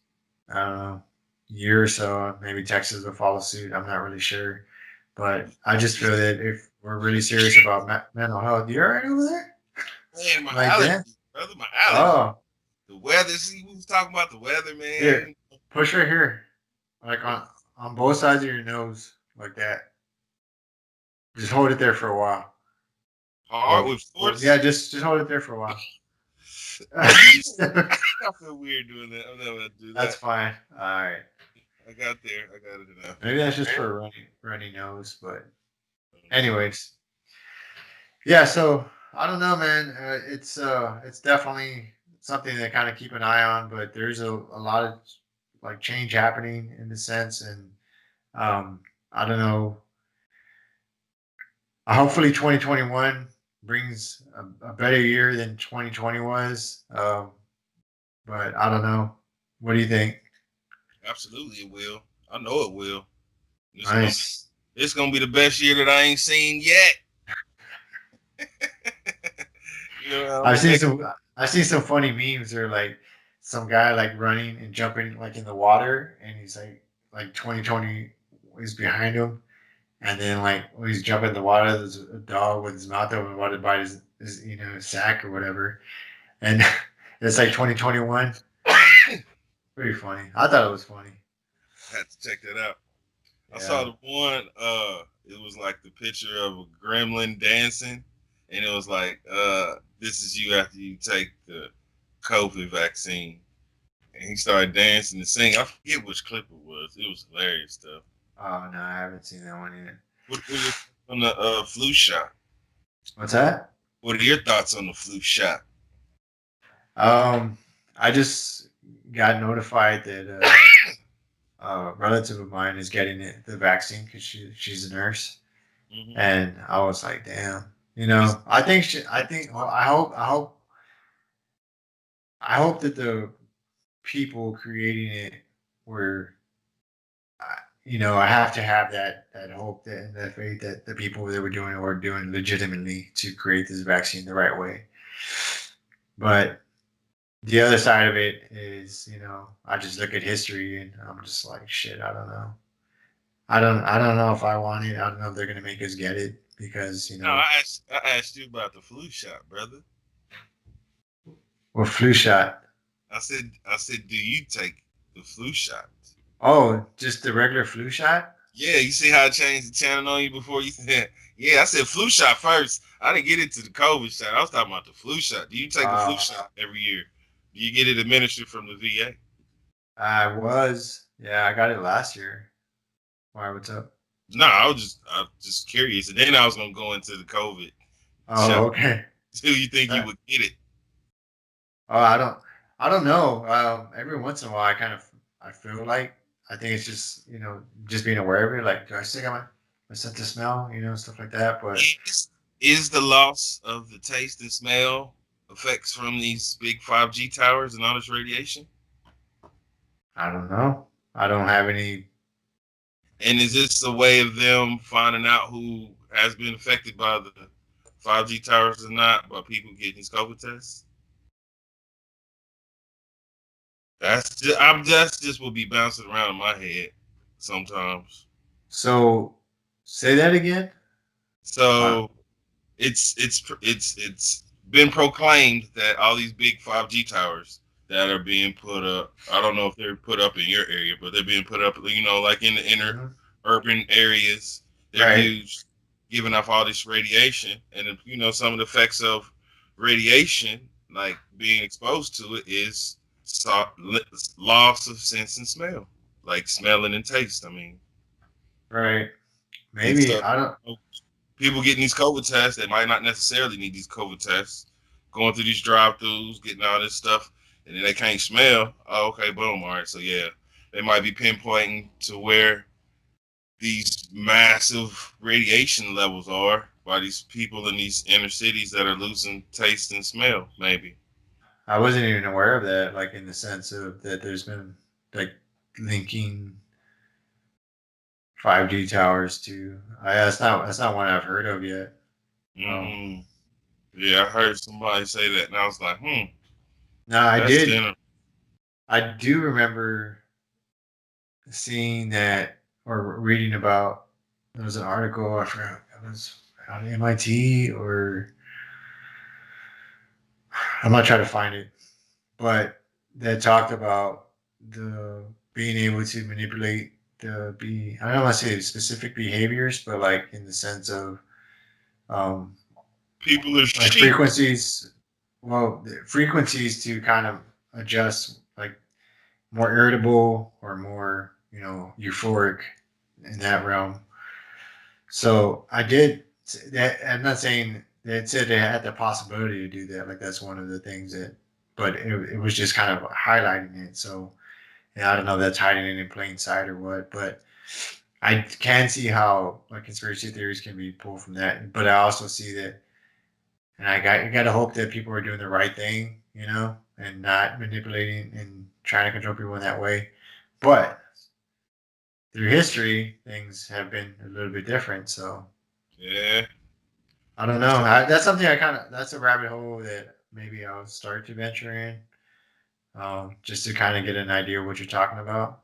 I don't know year or so, maybe Texas will follow suit. I'm not really sure, but I just feel that if we're really serious about mental health, you all right over there? man, my Like that? allergies, brother, my allergies. Oh. The weather. See, we was talking about the weather, Here, man. push right here, like on both sides of your nose, like that. Just hold it there for a while. Hard Or, with yeah, force. just hold it there for a while. I feel weird doing that. I'm never gonna do That's that. fine. All right. I got there. I got it enough. Maybe that's just for a runny nose, but anyways, yeah. So I don't know, man. It's definitely something to kind of keep an eye on, but there's a lot of like change happening in the sense, and um, I don't know. Hopefully, 2021 brings a better year than 2020 was. But I don't know. What do you think? Absolutely, it will. I know it will. It's gonna be. Nice. It's gonna be the best year that I ain't seen yet. You know, I'm I've gonna seen make. some. I've seen some funny memes. Or like some guy like running and jumping like in the water, and he's like 2020 is behind him, and then like when he's jumping in the water, there's a dog with his mouth open about to bite his sack or whatever, and it's like 2021. Pretty funny. I thought it was funny. Had to check that out. I saw Yeah. the one. It was like the picture of a gremlin dancing, and it was like, "This is you after you take the COVID vaccine." And he started dancing and singing. I forget which clip it was. It was hilarious stuff. Oh no, I haven't seen that one yet. What are your thoughts on the flu shot? What's that? What are your thoughts on the flu shot? Um, I just got notified that a relative of mine is getting the vaccine because she's a nurse, Mm-hmm. and I was like, damn. Is I think I think well, I hope that the people creating it were, I have to have that hope that and that faith that the people that were doing it were doing legitimately to create this vaccine the right way. But the other side of it is, I just look at history and I'm just like, shit, I don't know. I don't know if I want it. I don't know if they're gonna make us get it because, no, I asked you about the flu shot, brother. well, flu shot. I said, do you take the flu shot? Oh, just the regular flu shot? Yeah, you see how I changed the channel on you before you said, yeah, I said flu shot first. I didn't get into the COVID shot. I was talking about the flu shot. Do you take a flu Uh, shot every year? Do you get it administered from the VA? yeah, I got it last year. Why? What's up? No, I was just curious. And then I was gonna go into the COVID shot. Oh, okay. Do you think you That, would get it? oh, I don't know. Every once in a while, I feel like I think it's just just being aware of it. Like, do I still got my sense of smell? Stuff like that. But Is the loss of the taste and smell effects from these big 5G towers and all this radiation? I don't know. I don't have any. And is this a way of them finding out who has been affected by the 5G towers or not by people getting these COVID tests? That's just will be bouncing around in my head sometimes. So say that again. Uh, So it's been proclaimed that all these big 5G towers that are being put up. I don't know if they're put up in your area, but they're being put up. Like in the inner mhm. urban areas, they're Right. huge, giving off all this radiation, and some of the effects of radiation, like being exposed to it, is loss of sense and smell, like smelling and taste. I mean, Right. and Maybe so I don't. people getting these COVID tests that might not necessarily need these COVID tests, going through these drive-throughs, getting all this stuff, and then they can't smell. Oh, okay, boom, all right. So yeah, they might be pinpointing to where these massive radiation levels are by these people in these inner cities that are losing taste and smell. Maybe. I wasn't even aware of that. Like in the sense of that, there's been like linking 5G towers to. That's not one I've heard of yet. Um, Mm, yeah, I heard somebody say that, and I was like, no, I that's did. center. I do remember seeing that or reading about. There was an article. I forgot it was on MIT or I'm not trying to find it, but that talked about the being able to manipulate I don't want to say specific behaviors, but like in the sense of um, People are like sheep. frequencies. Well, the frequencies to kind of adjust, like more irritable or more, euphoric in that realm. So I did that. I'm not saying they said they had the possibility to do that. Like that's one of the things that, but it was just kind of highlighting it. So I don't know if that's hiding it in plain sight or what, but I can see how like conspiracy theories can be pulled from that. But I also see that, and you got to hope that people are doing the right thing, and not manipulating and trying to control people in that way. But through history, things have been a little bit different. So Yeah. I don't know. That's something that's a rabbit hole that maybe I'll start to venture in, just to kind of get an idea of what you're talking about.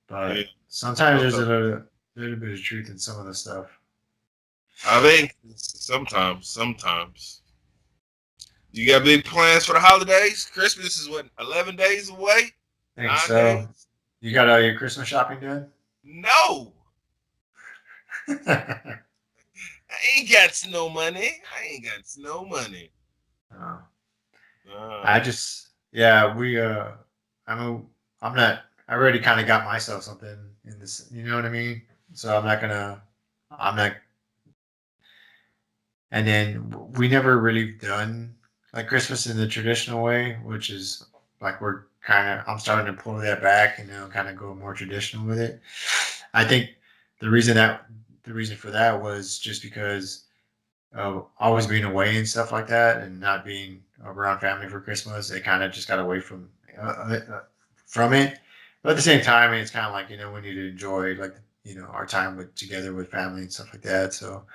Yeah. But sometimes there's Okay. a little bit of truth in some of the stuff. I think sometimes. You got big plans for the holidays? Christmas is what, 11 days away? Think 9 days? so. You got all your Christmas shopping done? No. I ain't got no money. I ain't got no money. Oh. I Uh, just, yeah, I'm a, I'm not, I already kind of got myself something in this, you know what I mean? So I'm not, and then we never really done like Christmas in the traditional way, which is like I'm starting to pull that back, kind of go more traditional with it. I think the reason that, the reason for that was just because always being away and stuff like that, and not being around family for Christmas, they kind of just got away from it. But at the same time, it's kind of like we need to enjoy like our time together with family and stuff like that. So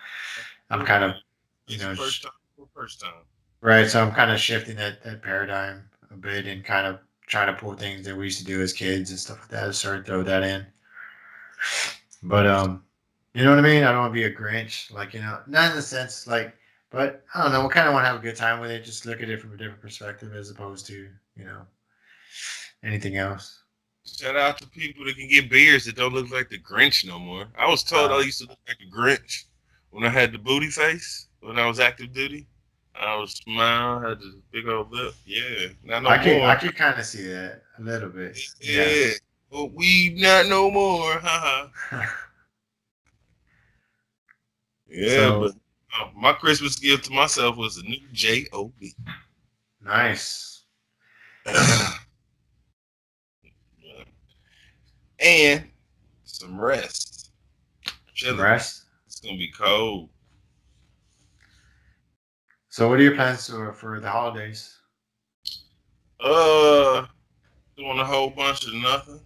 I'm kind of absolutely. you It's your know first sh- time. Your first time. right. So I'm kind of shifting that paradigm a bit and kind of trying to pull things that we used to do as kids and stuff like that. Sort of throw that in. But you know what I mean? I don't want to be a Grinch, like not in the sense like, but I don't know. We kind of want to have a good time with it. Just look at it from a different perspective as opposed to anything else. Shout out to people that can get beards that don't look like the Grinch no more. I was told I Uh, used to look like the Grinch when I had the booty face, when I was active duty. I was smile, had this big old lip. Yeah, not no I more. could kind of see that a little bit. Yeah. Yeah, but we not no more. Haha. Yeah, but So my Christmas gift to myself was a new job. nice. And some rest. Some Chilling. rest. It's gonna be cold. So what are your plans for the holidays? Uh, doing a whole bunch of nothing.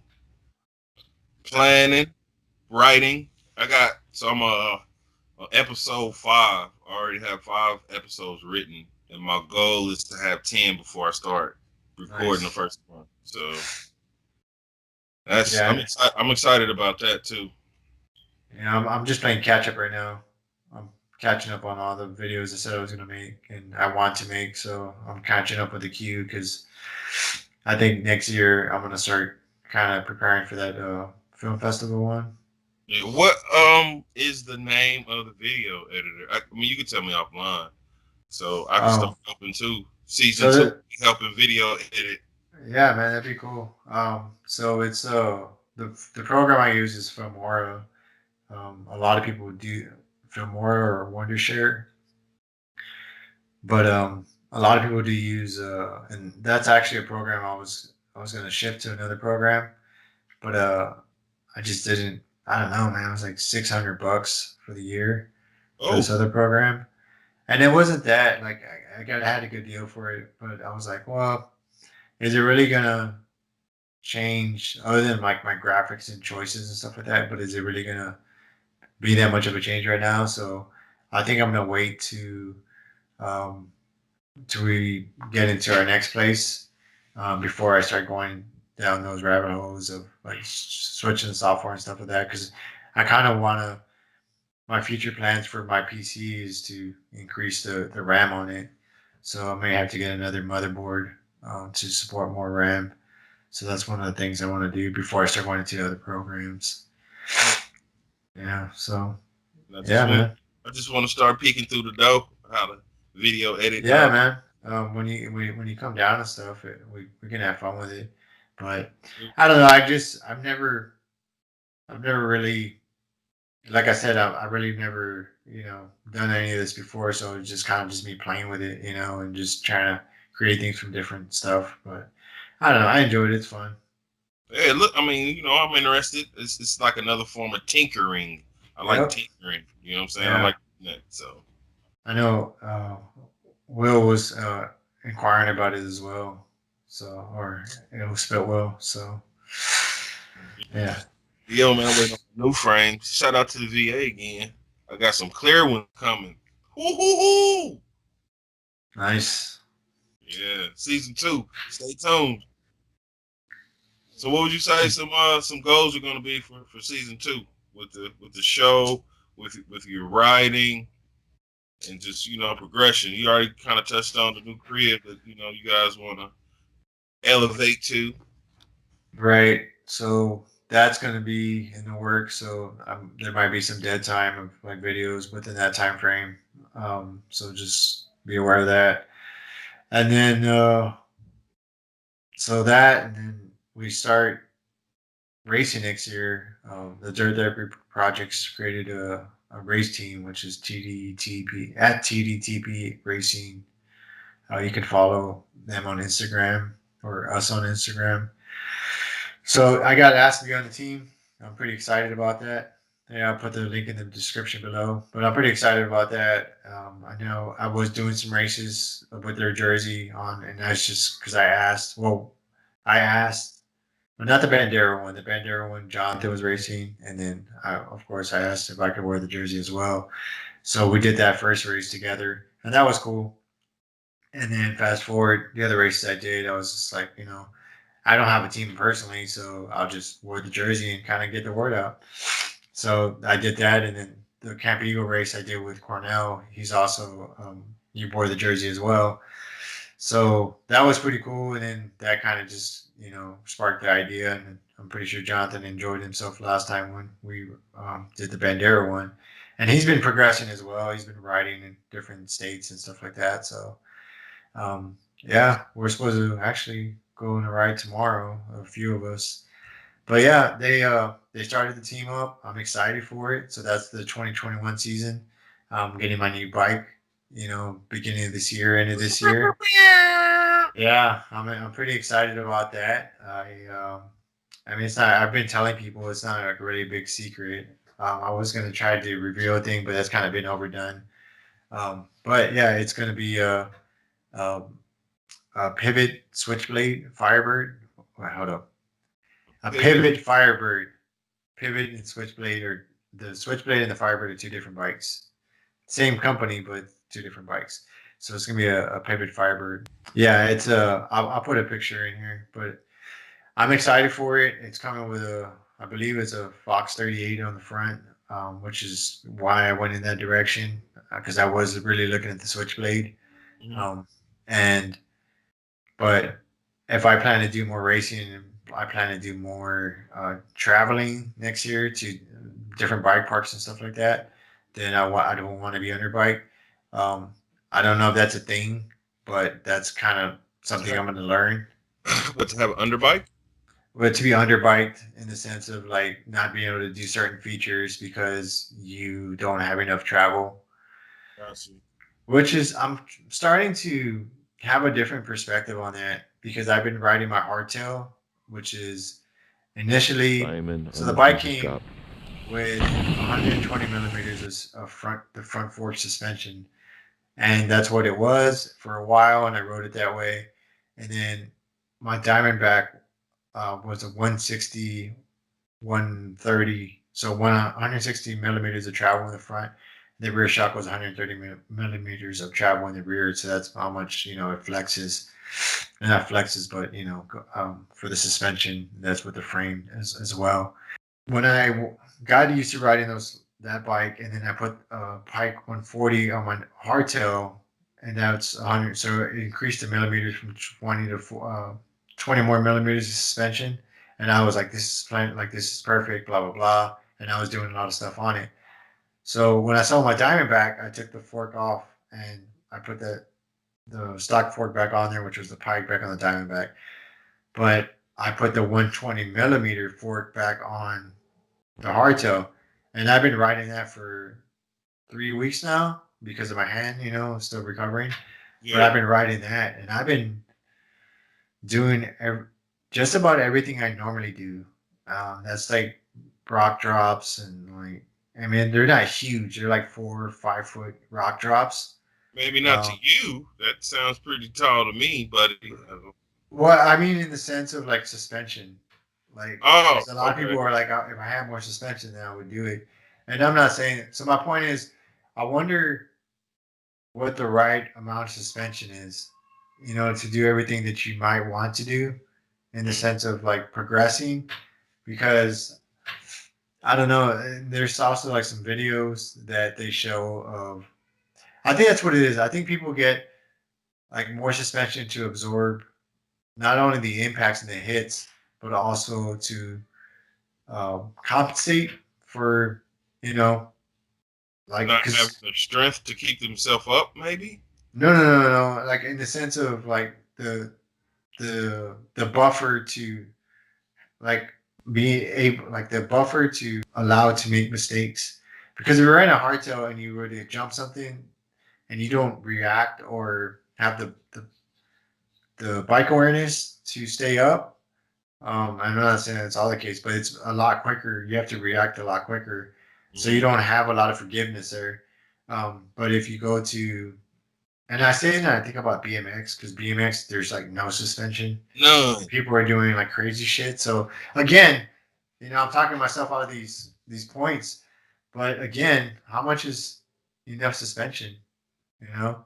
Planning, writing. I'm on episode 5. I already have 5 episodes written, and my goal is to have 10 before I start recording the Nice. first one. So that's Yeah. I'm excited about that too. I'm just playing catch up right now. I'm catching up on all the videos I said I was gonna make and I want to make. So I'm catching up with the queue because I think next year I'm gonna start kind of preparing for that film festival one. Yeah, what is the name of the video editor? I mean, you can tell me offline, so I can start Oh, helping too. Season so 2, that helping video edit. yeah, man, that'd be cool. So it's the program I use is Filmora. A lot of people do Filmora or Wondershare, but a lot of people do use and that's actually a program I was gonna shift to another program, but I just didn't. I don't know, man. It was like $600 for the year for this Oh, other program, and it wasn't that like I had a good deal for it, but I was like, well, is it really gonna change other than like my graphics and choices and stuff like that? But is it really gonna be that much of a change right now? So I think I'm gonna wait um, till we get into our next place before I start going down those rabbit holes of like switching the software and stuff like that. Because I kind of want to. My future plans for my PC is to increase the RAM on it. So I may have to get another motherboard to support more RAM. So that's one of the things I want to do before I start going into other programs. Yeah. So And yeah, man. I just want to start peeking through the door how to video edit and Yeah, all. man. When you come down and stuff, we can have fun with it. But I don't know. I've never really, like I said, I really never, done any of this before. So it's just kind of just me playing with it, and just trying to create things from different stuff. But I don't know. I enjoyed it. It's fun. Hey, look, I mean, I'm interested. It's like another form of tinkering. I like Yep. tinkering. You know what I'm saying? I Yeah. like that. So I know Will was inquiring about it as well. So, or it was spelled Will. So, yeah. yo, man, I'm waiting on a new frame. Shout out to the VA again. I got some clear ones coming. Hoo hoo hoo! Nice. Yeah, season 2. Stay tuned. So, what would you say some goals are going to be for season 2 with the show, with your writing, and just progression? You already kind of touched on the new crib that you guys want to elevate to. Right. So that's going to be in the works. So there might be some dead time of like videos within that time frame. So just be aware of that. And then, so that, and then we start racing next year. The Dirt Therapy Projects created a race team, which is TDTP at TDTP Racing. You can follow them on Instagram or us on Instagram. So I got asked to be on the team. I'm pretty excited about that. Yeah, I'll put the link in the description below. But I'm pretty excited about that. I know I was doing some races with their jersey on, and that's just because I asked. Well, I asked, but not the Bandera one. The Bandera one, Jonathan was racing, and then of course I asked if I could wear the jersey as well. So we did that first race together, and that was cool. And then fast forward, the other races I did, I was just like, I don't have a team personally, so I'll just wear the jersey and kind of get the word out. So I did that, and then the Camp Eagle race I did with Cornell, he's also he wore the jersey as well. So that was pretty cool, and then that kind of just sparked the idea, and I'm pretty sure Jonathan enjoyed himself last time when we did the Bandera one, and he's been progressing as well. He's been riding in different states and stuff like that. So yeah, we're supposed to actually go on a ride tomorrow, a few of us. But yeah, they started the team up. I'm excited for it. So that's the 2021 season. I'm getting my new bike, beginning of this year, end of this year. Yeah, I'm pretty excited about that. I mean, it's not. I've been telling people it's not a really big secret. I was gonna try to reveal a thing, but that's kind of been overdone. But yeah, it's gonna be um, a pivot switchblade Firebird. Wait, hold up. A Pivot. pivot Firebird. Pivot and switchblade are the switchblade and the Firebird are two different bikes. Same company, but two different bikes. So it's gonna be a pivot Firebird. Yeah, it's a. I'll put a picture in here, but I'm excited for it. It's coming with I believe it's a Fox 38 on the front, which is why I went in that direction because I was really looking at the switchblade. Mhm. Um, and But if I plan to do more racing, I plan to do more traveling next year to different bike parks and stuff like that. Then I don't want to be under bike. Um, I don't know if that's a thing, but that's kind of To something have, I'm going to learn. but to have an underbike. But to be underbiked in the sense of like not being able to do certain features because you don't have enough travel, Gotcha. which is I'm starting to have a different perspective on that because I've been riding my hardtail, which is initially Simon so on the the bike Jesus came drop. with 120 millimeters of front fork suspension, and that's what it was for a while, and I rode it that way, and then my Diamondback was a 160 130, so 160 millimeters of travel in the front. The rear shock was 130 millimeters of travel in the rear, so that's how much it flexes. And not flexes, but for the suspension, that's what the frame is as well. When I got used to riding that bike, and then I put Pike 140 on my hardtail, and that's 100. So it increased the millimeters from 20 to 20 more millimeters of suspension. And I was like, this is perfect, blah blah blah. And I was doing a lot of stuff on it. So when I sold my Diamondback, I took the fork off and I put the stock fork back on there, which was the pike back on the Diamondback. But I put the 120 millimeter fork back on the hardtail, and I've been riding that for 3 weeks now because of my hand, still recovering. But I've Yeah. been riding that, and I've been doing just about everything I normally do. That's like rock drops and like, I mean, they're not huge. They're like 4 or 5 foot rock drops. Maybe not to Um, you. That sounds pretty tall to me, buddy. well, I mean, in the sense of like suspension, like, Oh, because a lot of people okay. are like, if I had more suspension, then I would do it. And I'm not saying. So my point is, I wonder what the right amount of suspension is, to do everything that you might want to do in the Mm. sense of like progressing. Because I don't know, there's also like some videos that they show of. I think that's what it is. I think people get like more suspension to absorb not only the impacts and the hits, but also to compensate for, you know, like, Not having because the strength to keep themselves up, maybe. no, like in the sense of like the buffer to like be able, like the buffer to allow it to make mistakes. Because if you're in a hardtail and you were to jump something and you don't react or have the bike awareness to stay up, I'm not saying it's all the case, but it's a lot quicker. You have to react a lot quicker, so you Mm. don't have a lot of forgiveness there. But if you go to, and I say that I think about BMX because BMX there's like no suspension. None. People are doing like crazy shit. So again, I'm talking myself out of these points, but again, how much is enough suspension? You know,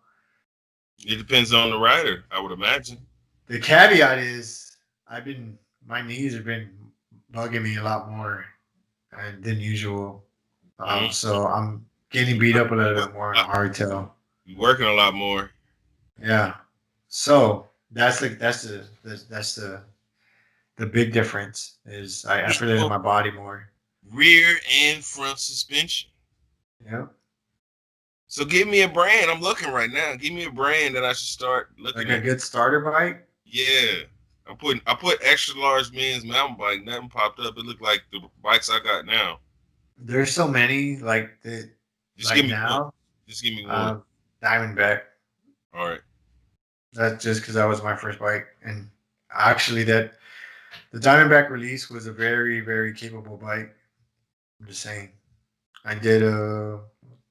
It depends on the rider, I would imagine. the caveat is my knees have been bugging me a lot more than usual. Mm. So I'm getting beat up a little bit more on a hardtail. You working a lot more. Yeah. So that's the big difference is I feel it in my body more. Rear and front suspension. Yeah. So give me a brand. I'm looking right now. Give me a brand that I should start Like looking a at. good starter bike. Yeah. I put extra large men's mountain bike. Nothing popped up. It looked like the bikes I got now. There's so many Just like give me one. now. Just give me one. Uh, Diamondback. All right. That's just because that was my first bike, and actually that the Diamondback release was a very very capable bike. I'm just saying. I did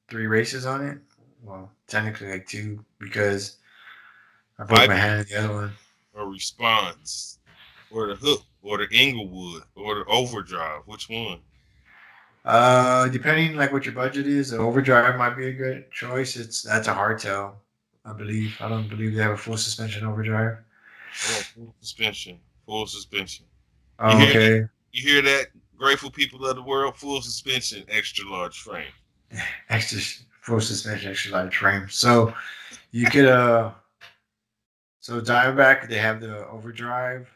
3 races on it. Well, technically like two because I broke Pipe my hand in the other one. or response or the hook or the Inglewood or the overdrive. Which one? Depending like what your budget is, the overdrive might be a good choice. That's a hardtail, I believe. I don't believe they have a full suspension overdrive. Oh, full suspension. Full suspension. You Oh, hear that? okay. You hear that? Grateful people of the world. Full suspension, extra large frame. Extra full suspension, extra light frame. So you could so Diamondback they have the overdrive.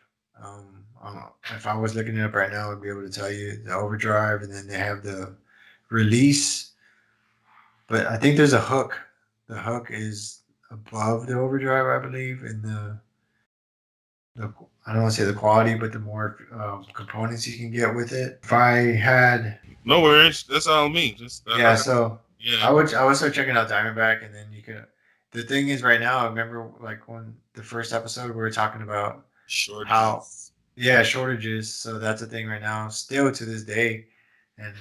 If I was looking it up right now, I'd be able to tell you the overdrive, and then they have the release. But I think there's a hook. The hook is above the overdrive, I believe, in the I don't want to say the quality, but the more components you can get with it. If I had, No worries. That's all me. Just yeah, so yeah. I would start checking out Diamondback, and then you could. The thing is, right now, I remember like when the first episode we were talking about how, Shortages. yeah, shortages. So that's the thing right now, still to this day, and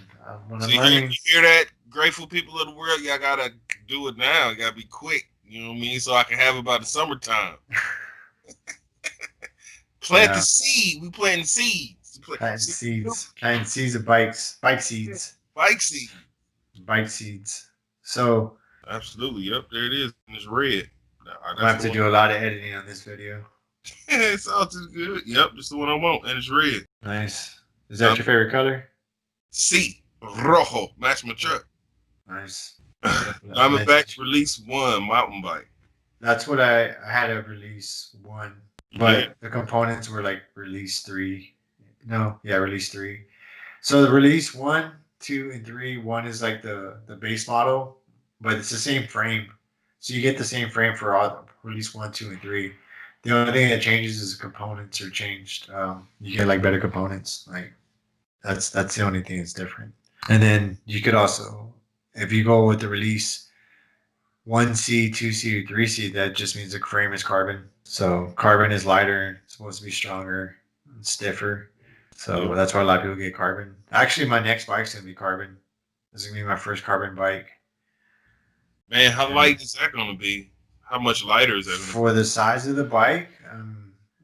when So I'm you hear, learning, you hear that? Grateful people of the world, y'all gotta do it now. You gotta be quick. You know what I mean? So I can have it by the summertime. Plant the yeah, seed. We planting seeds. planting seeds of bikes, bike seeds, Bike seed. bike seeds. So Absolutely. Yep. There it is. And it's red. I'm gonna That's have the to one. do a lot of editing on this video. It's all too good. Yep. That's the one I want. And it's red. Nice. Is that Um, your favorite color? C. Rojo. Match my truck. Nice. Diamondback Nice. release one mountain bike. That's what I had a release one, Yeah. but the components were like release three. No, yeah, release three. So the release one, two, and three. One is like the base model, but it's the same frame. So you get the same frame for all release one, two, and three. The only thing that changes is the components are changed. You get like better components. Like that's the only thing that's different. And then you could also, if you go with the release 1C, 2C, or 3C, that just means the frame is carbon. So carbon is lighter, it's supposed to be stronger, and stiffer. So Yeah. that's why a lot of people get carbon. Actually, my next bike's gonna be carbon. This is gonna be my first carbon bike. Man, how And light is that gonna be? How much lighter is that gonna be? for the size of the bike,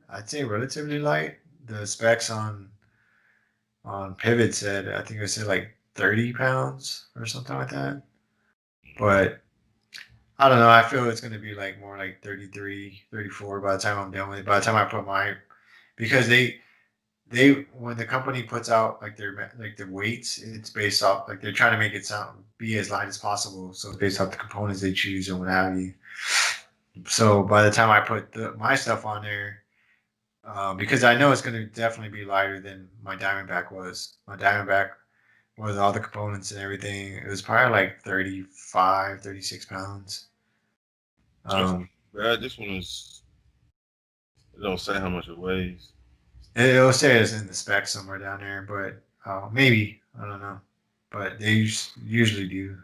I'd say relatively light. The specs on Pivot said, I think it said like 30 pounds or something like that. But I don't know. I feel it's going to be like more like 33, 34 by the time I'm done with it. By the time I put my, because they when the company puts out like like the weights, it's based off like they're trying to make it sound be as light as possible. So it's based off the components they choose and what have you. So by the time I put my stuff on there, because I know it's going to definitely be lighter than my Diamondback was. My Diamondback with all the components and everything, it was probably like 35, 36 pounds. That's Um, bad. This one is. It don't say how much it weighs. It'll say it's in the spec somewhere down there, but maybe I don't know. But they usually do,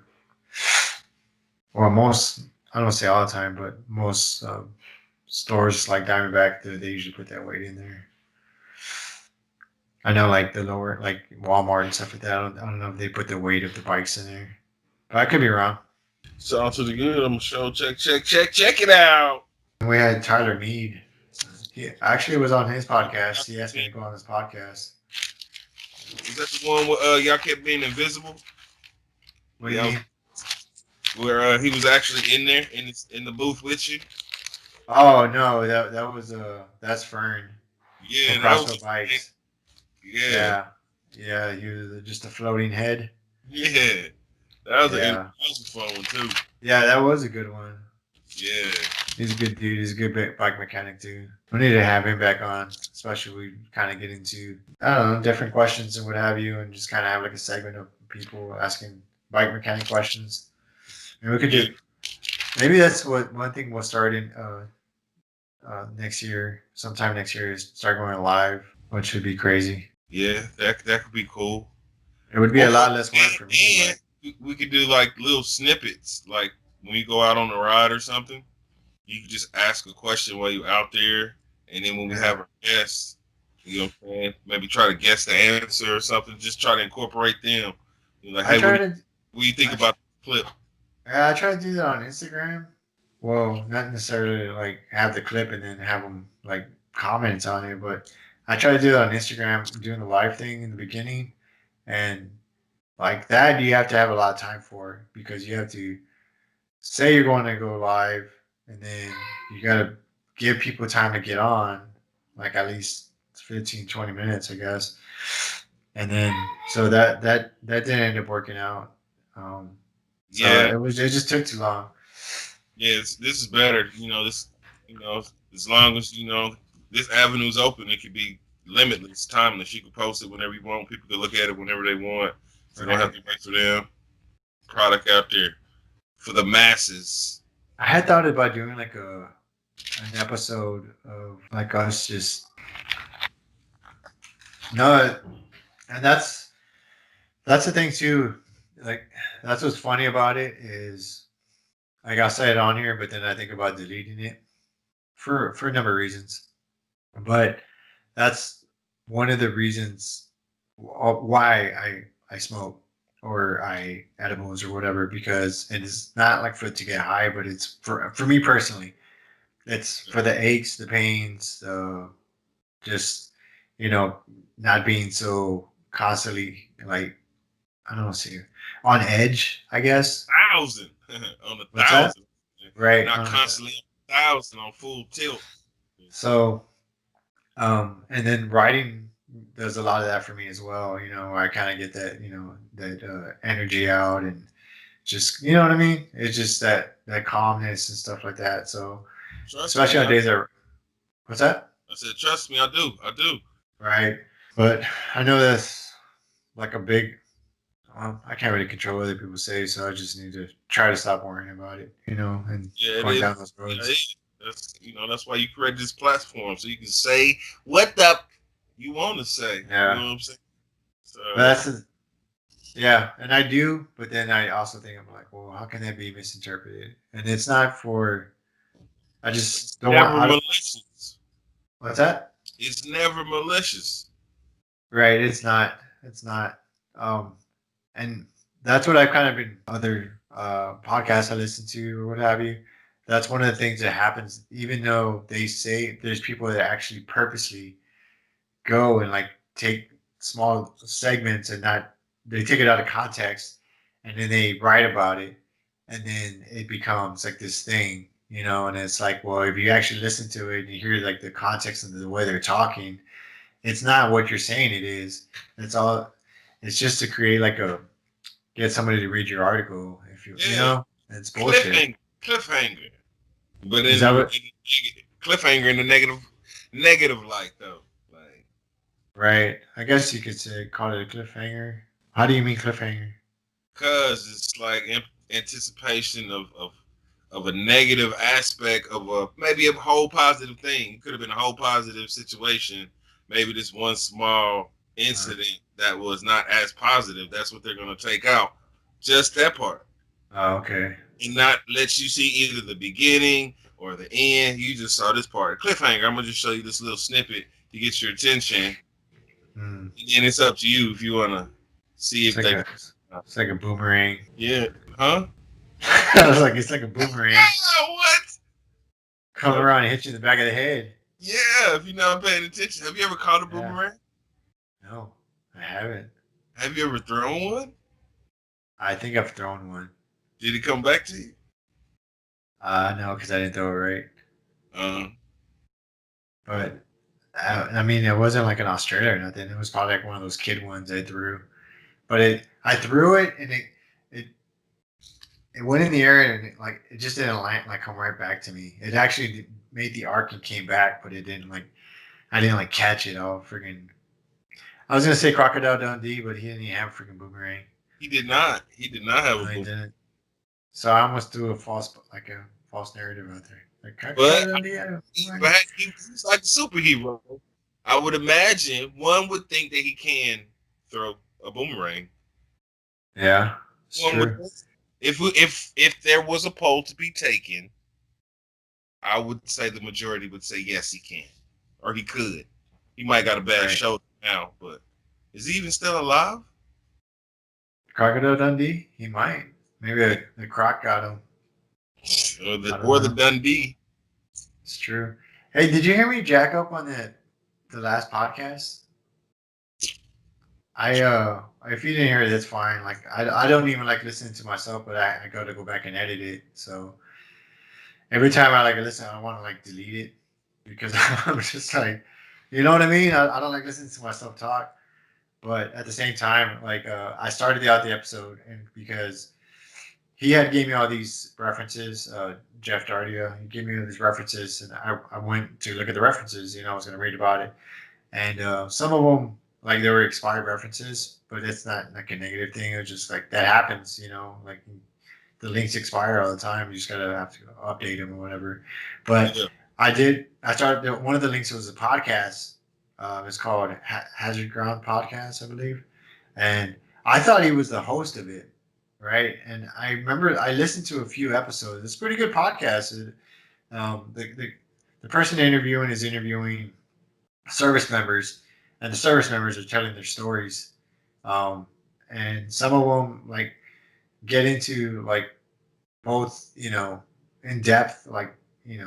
or most. I don't say all the time, but most stores like Diamondback, they usually put that weight in there. I know, like the lower, like Walmart and stuff like that. I don't know if they put the weight of the bikes in there, but I could be wrong. Sounds pretty good. I'm gonna show check it out. We had Tyler Mead. He actually was on his podcast. He asked me to go on his podcast. Is that the one where y'all kept being invisible? What do you Yeah, mean? where he was actually in there in the booth with you. Oh no, that was that's Fern from Yeah, that CrossFit was Bikes. yeah, Yeah, yeah, he was just a floating head. yeah. That was Yeah, that was a fun one too. yeah, that was a good one. Yeah, He's a good dude. He's a good bike mechanic too. We need to have him back on, especially we kind of get into I don't know different questions and what have you, and just kind of have like a segment of people asking bike mechanic questions. And we could yeah, do maybe that's what one thing we'll start in next year, sometime next year, is start going live, which would be crazy. yeah. That could be cool. It would be Or a lot less work for me, and but we could do like little snippets, like when you go out on a ride or something. You can just ask a question while you're out there, and then when we yeah, have our guests, you know what I'm saying, maybe try to guess the answer or something. Just try to incorporate them. You're like, I hey, try to. what do you think I, about the clip? Yeah, I try to do that on Instagram. Well, not necessarily like have the clip and then have them like comments on it, but I try to do it on Instagram, doing the live thing in the beginning, and like that you have to have a lot of time for because you have to say you're going to go live, and then you got to give people time to get on, like at least 15, 20 minutes, I guess, and then so that didn't end up working out. So Yeah, it just took too long. yeah, this is better. As long as this avenue's open, it could be limitless, timeless. You can post it whenever you want. People can look at it whenever they want. So you don't have Right. to wait for them. Product out there for the masses. I had thought about doing like an episode of like us just no, and that's the thing too. Like that's what's funny about it is like I'll say it on here, but then I think about deleting it for a number of reasons. But that's one of the reasons why I smoke or I edibles or whatever because it is not like for it to get high, but it's for me personally. It's for the aches, the pains, the just not being so constantly like I don't know, see on edge. I guess. Thousand on a What's that? thousand, Right. not constantly on a thousand on full tilt. So, and then writing does a lot of that for me as well. I kind of get that, that energy out and just you know what I mean. It's just that calmness and stuff like that. So Trust especially me, on days that what's that? I said, trust me, I do. I do. Right. But I know that's like a big. I can't really control what other people say, so I just need to try to stop worrying about it, and Yeah, it going down is. those Yeah, it roads. is. That's why you create this platform so you can say what the you want to say. You Yeah, know what I'm saying? So but yeah, and I do, but then I also think I'm like, well, how can that be misinterpreted? And it's not for. I just it's don't want. never malicious. What's that? It's never malicious. Right. It's not. It's not. Um, and that's what I've kind of been other podcasts I listen to or what have you. That's one of the things that happens, even though they say there's people that actually purposely go and like take small segments and not they take it out of context and then they write about it and then it becomes like this thing, and it's like, well, if you actually listen to it and you hear like the context and the way they're talking, it's not what you're saying it is. It's all it's just to create like a get somebody to read your article if Yeah, it's bullshit. cliffhanger. But Is in that the what cliffhanger in the negative light though. Like right? I guess you could say call it a cliffhanger. How do you mean cliffhanger? cause it's like anticipation of a negative aspect of a maybe a whole positive thing. It could have been a whole positive situation. Maybe this one small Uh, incident that was not as positive. That's what they're gonna take out. Just that part. oh, okay. And not let you see either the beginning or the end. You just saw this part. Cliffhanger. I'm gonna just show you this little snippet to get your attention. Hmm. And then it's up to you if you wanna see It's if like they. a boomerang. Yeah. Huh? I was like, it's like a boomerang. What? Come around and hit you in the back of the head. Yeah, if you're not paying attention. Have you ever caught a Yeah. boomerang? No, I haven't. Have you ever thrown one? I think I've thrown one. Did it come back to you? No, because I didn't throw it right. Um, But I mean, it wasn't like in Australia or nothing. It was probably like one of those kid ones I threw. But I threw it and it, it went in the air and it just didn't land, like come right back to me. It actually made the arc and came back, but it didn't like I didn't like catch it. All freaking. I was gonna say Crocodile Dundee, but he didn't even have a freaking boomerang. he did not. He did not have a No, he boomerang. didn't. So I almost threw a false narrative out there. Like But Crocodile Dundee had a he's boomerang. back. He's like a superhero. I would imagine one would think that he can throw a boomerang. Yeah, it's One would true. if there was a poll to be taken, I would say the majority would say yes, he can, or he could. He might got a bad Right. shoulder now, but is he even still alive? Crocodile Dundee? He might. Maybe the croc got him. I don't Or the know. Dundee? It's true. Hey, did you hear me jack up on the last podcast? If you didn't hear it, that's fine. Like I don't even like listening to myself, but I got to go back and edit it. So every time I like listen, I want to like delete it because I'm just like, you know what I mean? I don't like listening to myself talk, but at the same time, like I started out the episode and because he had gave me all these references. Jeff Dardia, he gave me all these references, and I went to look at the references. I was going to read about it, and some of them like they were expired references, but it's not like a negative thing. It's just like that happens. Like the links expire all the time. You just gotta have to update them or whatever. But Yeah. I did. I started one of the links was a podcast. It's called Hazard Ground Podcast, I believe, and I thought he was the host of it, right? And I remember I listened to a few episodes. It's a pretty good podcast. The person interviewing is interviewing service members, and the service members are telling their stories. Um, and some of them like get into like both, in depth, like you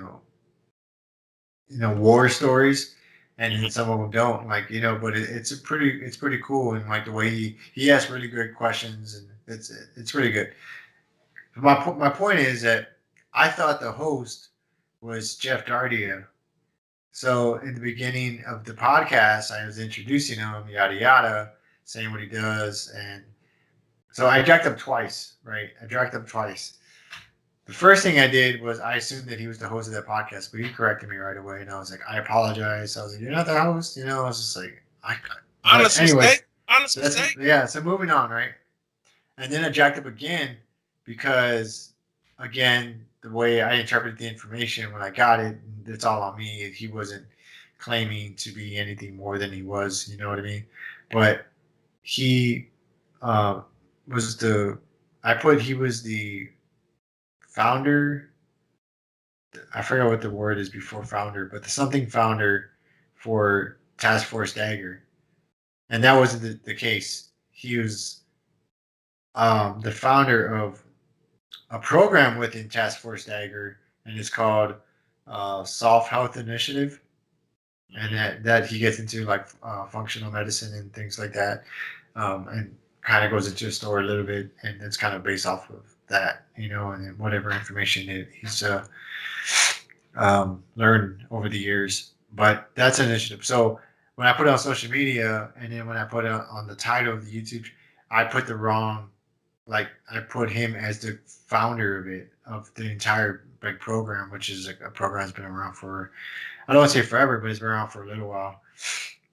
know, war stories, and then Mhm. some of them don't, like But it's pretty cool, and like the way he asks really good questions, and it's really good. My point is that I thought the host was Jeff Dardia. So in the beginning of the podcast, I was introducing him, yada yada, saying what he does, and So I jacked up twice, right? I jacked up twice. The first thing I did was I assumed that he was the host of that podcast, but he corrected me right away, and I was like, I apologize. I was like, you're not the host, you know. I was just like, I. But Honest anyways, mistake. Honest so that's mistake. yeah. So moving on, right? And then I jacked up again because, again, the way I interpreted the information when I got it, it's all on me. He wasn't claiming to be anything more than he was. You know what I mean? But he uh, was the. I put he was the founder. I forgot what the word is before founder, but the something founder for Task Force Dagger, and that wasn't the case. He was the founder of a program within Task Force Dagger, and it's called Soft Health Initiative, and Mhm. that he gets into like functional medicine and things like that, and kind of goes into a story a little bit, and it's kind of based off of that, you know, and then whatever information that he's learned over the years. But that's an initiative. So when I put it on social media, and then when I put it on the title of the YouTube, I put the wrong, like I put him as the founder of it, of the entire like program, which is like a program that's been around for, I don't want to say forever, but it's been around for a little while.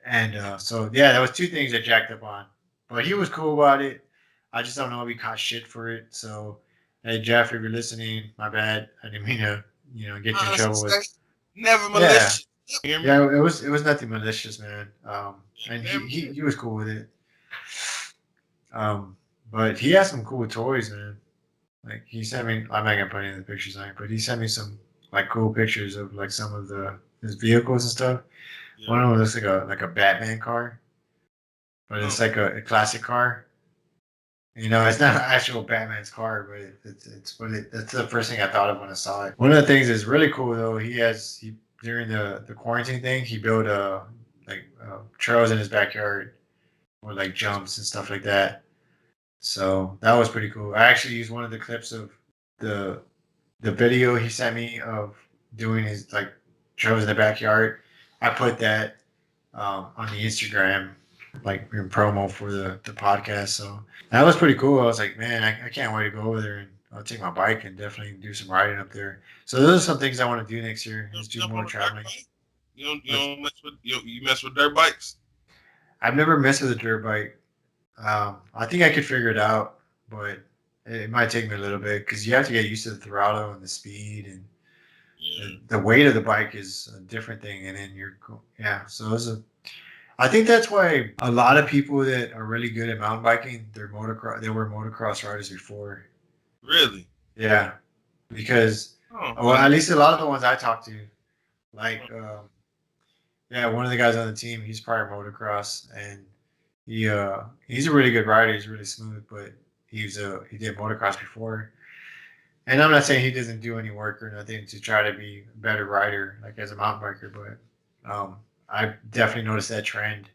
And so yeah, that was two things I jacked up on, but he was cool about it. I just don't know if he caught shit for it. So hey Jeff, if you're listening, my bad. I didn't mean to, you know, get you in Honest trouble with. mistake. Never Yeah, malicious. You hear me? yeah, it was nothing malicious, man. And Never he was cool with it. Um, but he has some cool toys, man. Like he sent me, I'm not gonna put any of the pictures on it, but he sent me some like cool pictures of like some of the his vehicles and stuff. Yeah. One of them looks like a Batman car, but it's Oh. like a classic car. You know, it's not an actual Batman's car, but it's what it. That's the first thing I thought of when I saw it. One of the things that's really cool though, he during the quarantine thing, he built like trails in his backyard with like jumps and stuff like that. So that was pretty cool. I actually used one of the clips of the the video he sent me of doing his like trails in the backyard. I put that on the Instagram, like in promo for the podcast. So that was pretty cool. I was like, man, I can't wait to go over there and I'll take my bike and definitely do some riding up there. So those are some things I want to do next year You is don't do jump more on a dirt traveling. bike? You But don't mess with you mess with dirt bikes? I've never messed with a dirt bike. I think I could figure it out, but it might take me a little bit because you have to get used to the throttle and the speed and Yeah. the weight of the bike is a different thing. And then yeah. So it's a I think that's why a lot of people that are really good at mountain biking, they're motocross. They were motocross riders before. Really? Yeah, because Oh, well, at least a lot of the ones I talked to, like yeah, one of the guys on the team, he's probably motocross, and he's a really good rider. He's really smooth, but he did motocross before. And I'm not saying he doesn't do any work or nothing to try to be a better rider, like as a mountain biker, but I've definitely noticed that trend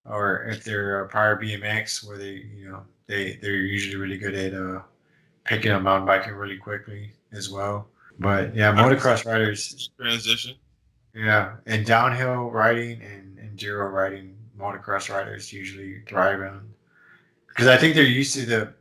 or if they're a prior BMX where they, you know, they're usually really good at picking up mountain biking really quickly as well. But yeah, I can motocross riders, see transition. yeah, and downhill riding and enduro riding, motocross riders usually thrive on because I think they're used to the.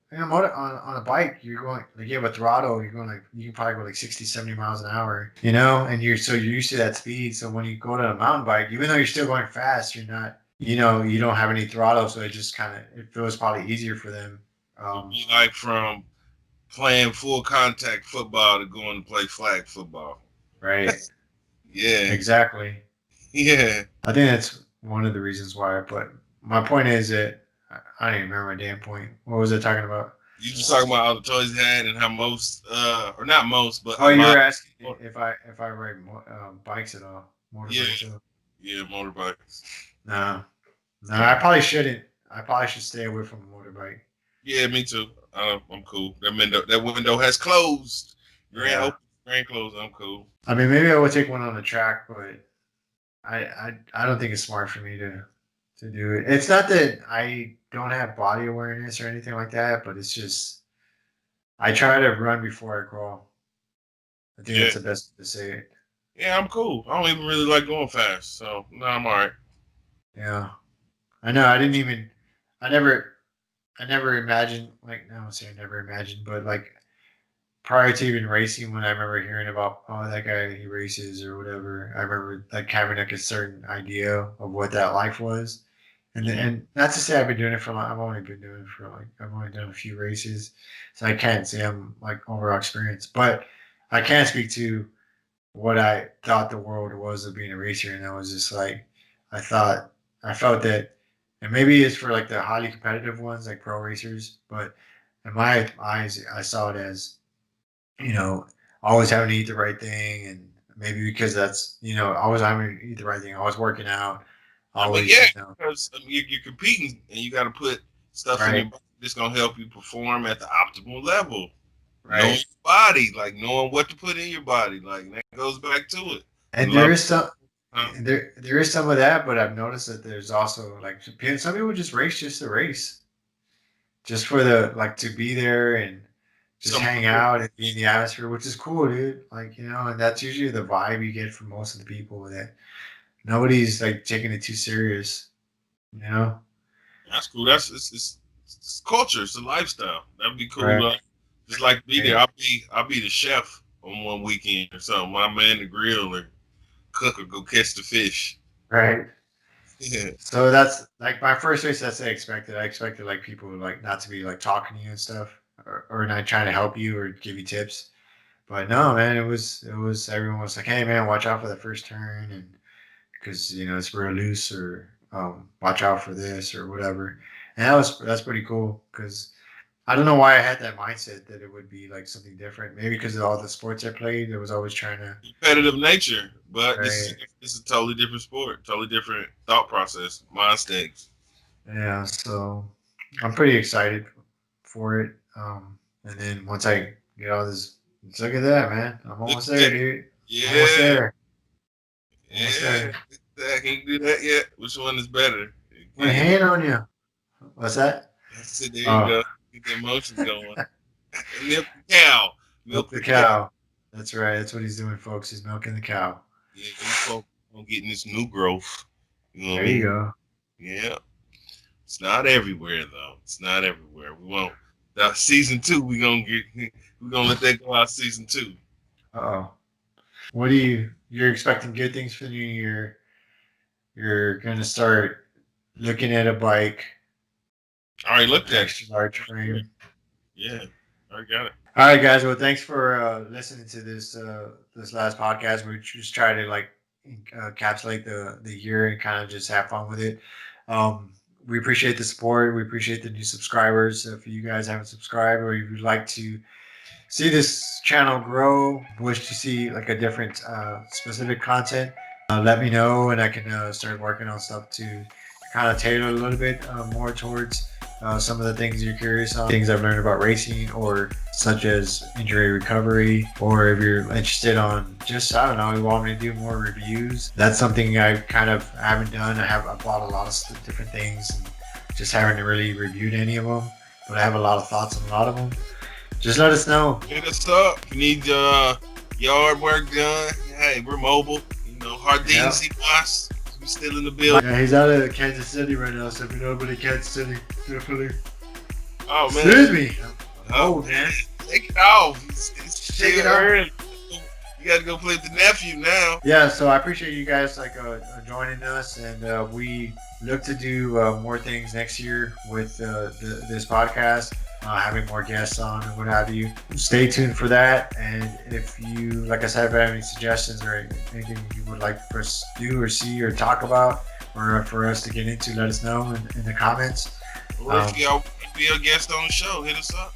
You know, on a bike, you're going like you have a throttle. You're going like you can probably go like 60, 70 miles an hour. You know, and you're used to that speed. So when you go to a mountain bike, even though you're still going fast, you're not. You know, you don't have any throttle, so it just kind of it feels probably easier for them. It'd Um, be like from playing full contact football to going to play flag football. right? Yeah. Exactly. Yeah. I think that's one of the reasons why. But my point is that I don't even remember my damn point. What was I talking about? You just talking about all the toys he had and how most or not most, but Oh, a you were lot. asking if I ride bikes at all, Yeah. motorbikes at all. Yeah, motorbikes. No, no, I probably shouldn't. I probably should stay away from a motorbike. Yeah, me too. I'm cool. That window has closed. Grand Yeah. open, grand closed. I'm cool. I mean, maybe I would take one on the track, but I don't think it's smart for me to do it. It's not that I don't have body awareness or anything like that, but it's just I try to run before I crawl. I think Yeah. that's the best way to say it. Yeah, I'm cool. I don't even really like going fast, so no, I'm all right. Yeah. I know. I didn't even. I never. I never imagined, like, no, I say I never imagined, but like prior to even racing, when I remember hearing about, oh, that guy, he races or whatever, I remember like having like a certain idea of what that life was. Hmm. And not to say I've been doing it for like, I've only been doing it for like, I've only done a few races. So I can't say I'm like overall experienced, but I can speak to what I thought the world was of being a racer. And I was just like, I thought, I felt that, and maybe it's for like the highly competitive ones, like pro racers, but in my eyes, I saw it as, you know, always having to eat the right thing. And maybe because that's, always having to eat the right thing, always working out, I mean, always, yeah, because I mean, you're competing and you got to put stuff in your right, body that's gonna help you perform at the optimal level. Knowing right. your body, like knowing what to put in your body, like that goes back to it. And And a lot there of is some, huh? there is some of that, but I've noticed that there's also like some people just race just to race, just for the like to be there and just Some hang out and be in the atmosphere, which is cool, dude. Like, and that's usually the vibe you get from most of the people, that nobody's like taking it too serious, you know? that's cool. It's culture. It's a lifestyle. That'd be cool. Right. Just like be there. Right. I'll be the chef on one weekend or something. I man the grill or cook or go catch the fish. Right. Yeah. So that's like my first race. That's what I expected. I expected like people like not to be like talking to you and stuff, or not trying to help you or give you tips. But no, man, it was everyone was like, "Hey, man, watch out for the first turn," and because it's real loose, or watch out for this or whatever. And that's pretty cool, because I don't know why I had that mindset that it would be like something different. Maybe because of all the sports I played, it was always trying to. Competitive nature, but Right. this is a totally different sport, totally different thought process, mind states. Yeah, so I'm pretty excited for it. And then once I get all this, look at that, man. I'm Look almost at there, that. dude. Almost Yeah, there. Almost yeah. there. I can't do that yet. Which one is better? Put a Again, hand on you. What's that? that's it. There you Oh, go. Get the emotions going. Milk the cow. milk Milk the the cow. cow. That's right. That's what he's doing, folks. He's milking the cow. Yeah, we focus on getting this new growth. You know what I There you mean? go. Yeah. It's not everywhere though. It's not everywhere. We won't. Now season two, we gonna let that go out season two. Uh-oh. You're expecting good things for the new year. You're going to start looking at a bike, I already looked at it. extra large frame. Yeah, I already got it. All right, guys. Well, thanks for listening to this last podcast. We just try to like encapsulate the year and kind of just have fun with it. Um, we appreciate the support. We appreciate the new subscribers. If you guys haven't subscribed, or if you'd like to see this channel grow, wish to see like a different specific content, let me know, and I can start working on stuff to kind of tailor a little bit more towards some of the things you're curious on, things I've learned about racing, or such as injury recovery, or if you're interested on just, I don't know, you want me to do more reviews. That's something I kind of haven't done. I bought a lot of different things and just haven't really reviewed any of them, but I have a lot of thoughts on a lot of them. Just let us know. Hit us up. If you need yard work done, hey, we're mobile. You know, Yeah. Hardin Boss. We still in the building. Yeah, he's out of Kansas City right now, so if you know anybody in Kansas City, definitely. Oh Excuse man. me. Oh Oh, man. take it off. It's Take still it off. early. You got to go play with the nephew now. Yeah, so I appreciate you guys like joining us, and we look to do more things next year with this podcast, having more guests on and what have you. Stay tuned for that, and if you, like I said, if you have any suggestions or anything you would like for us to do or see or talk about, or for us to get into, let us know in the comments. Or if y'all be a guest on the show, hit us up.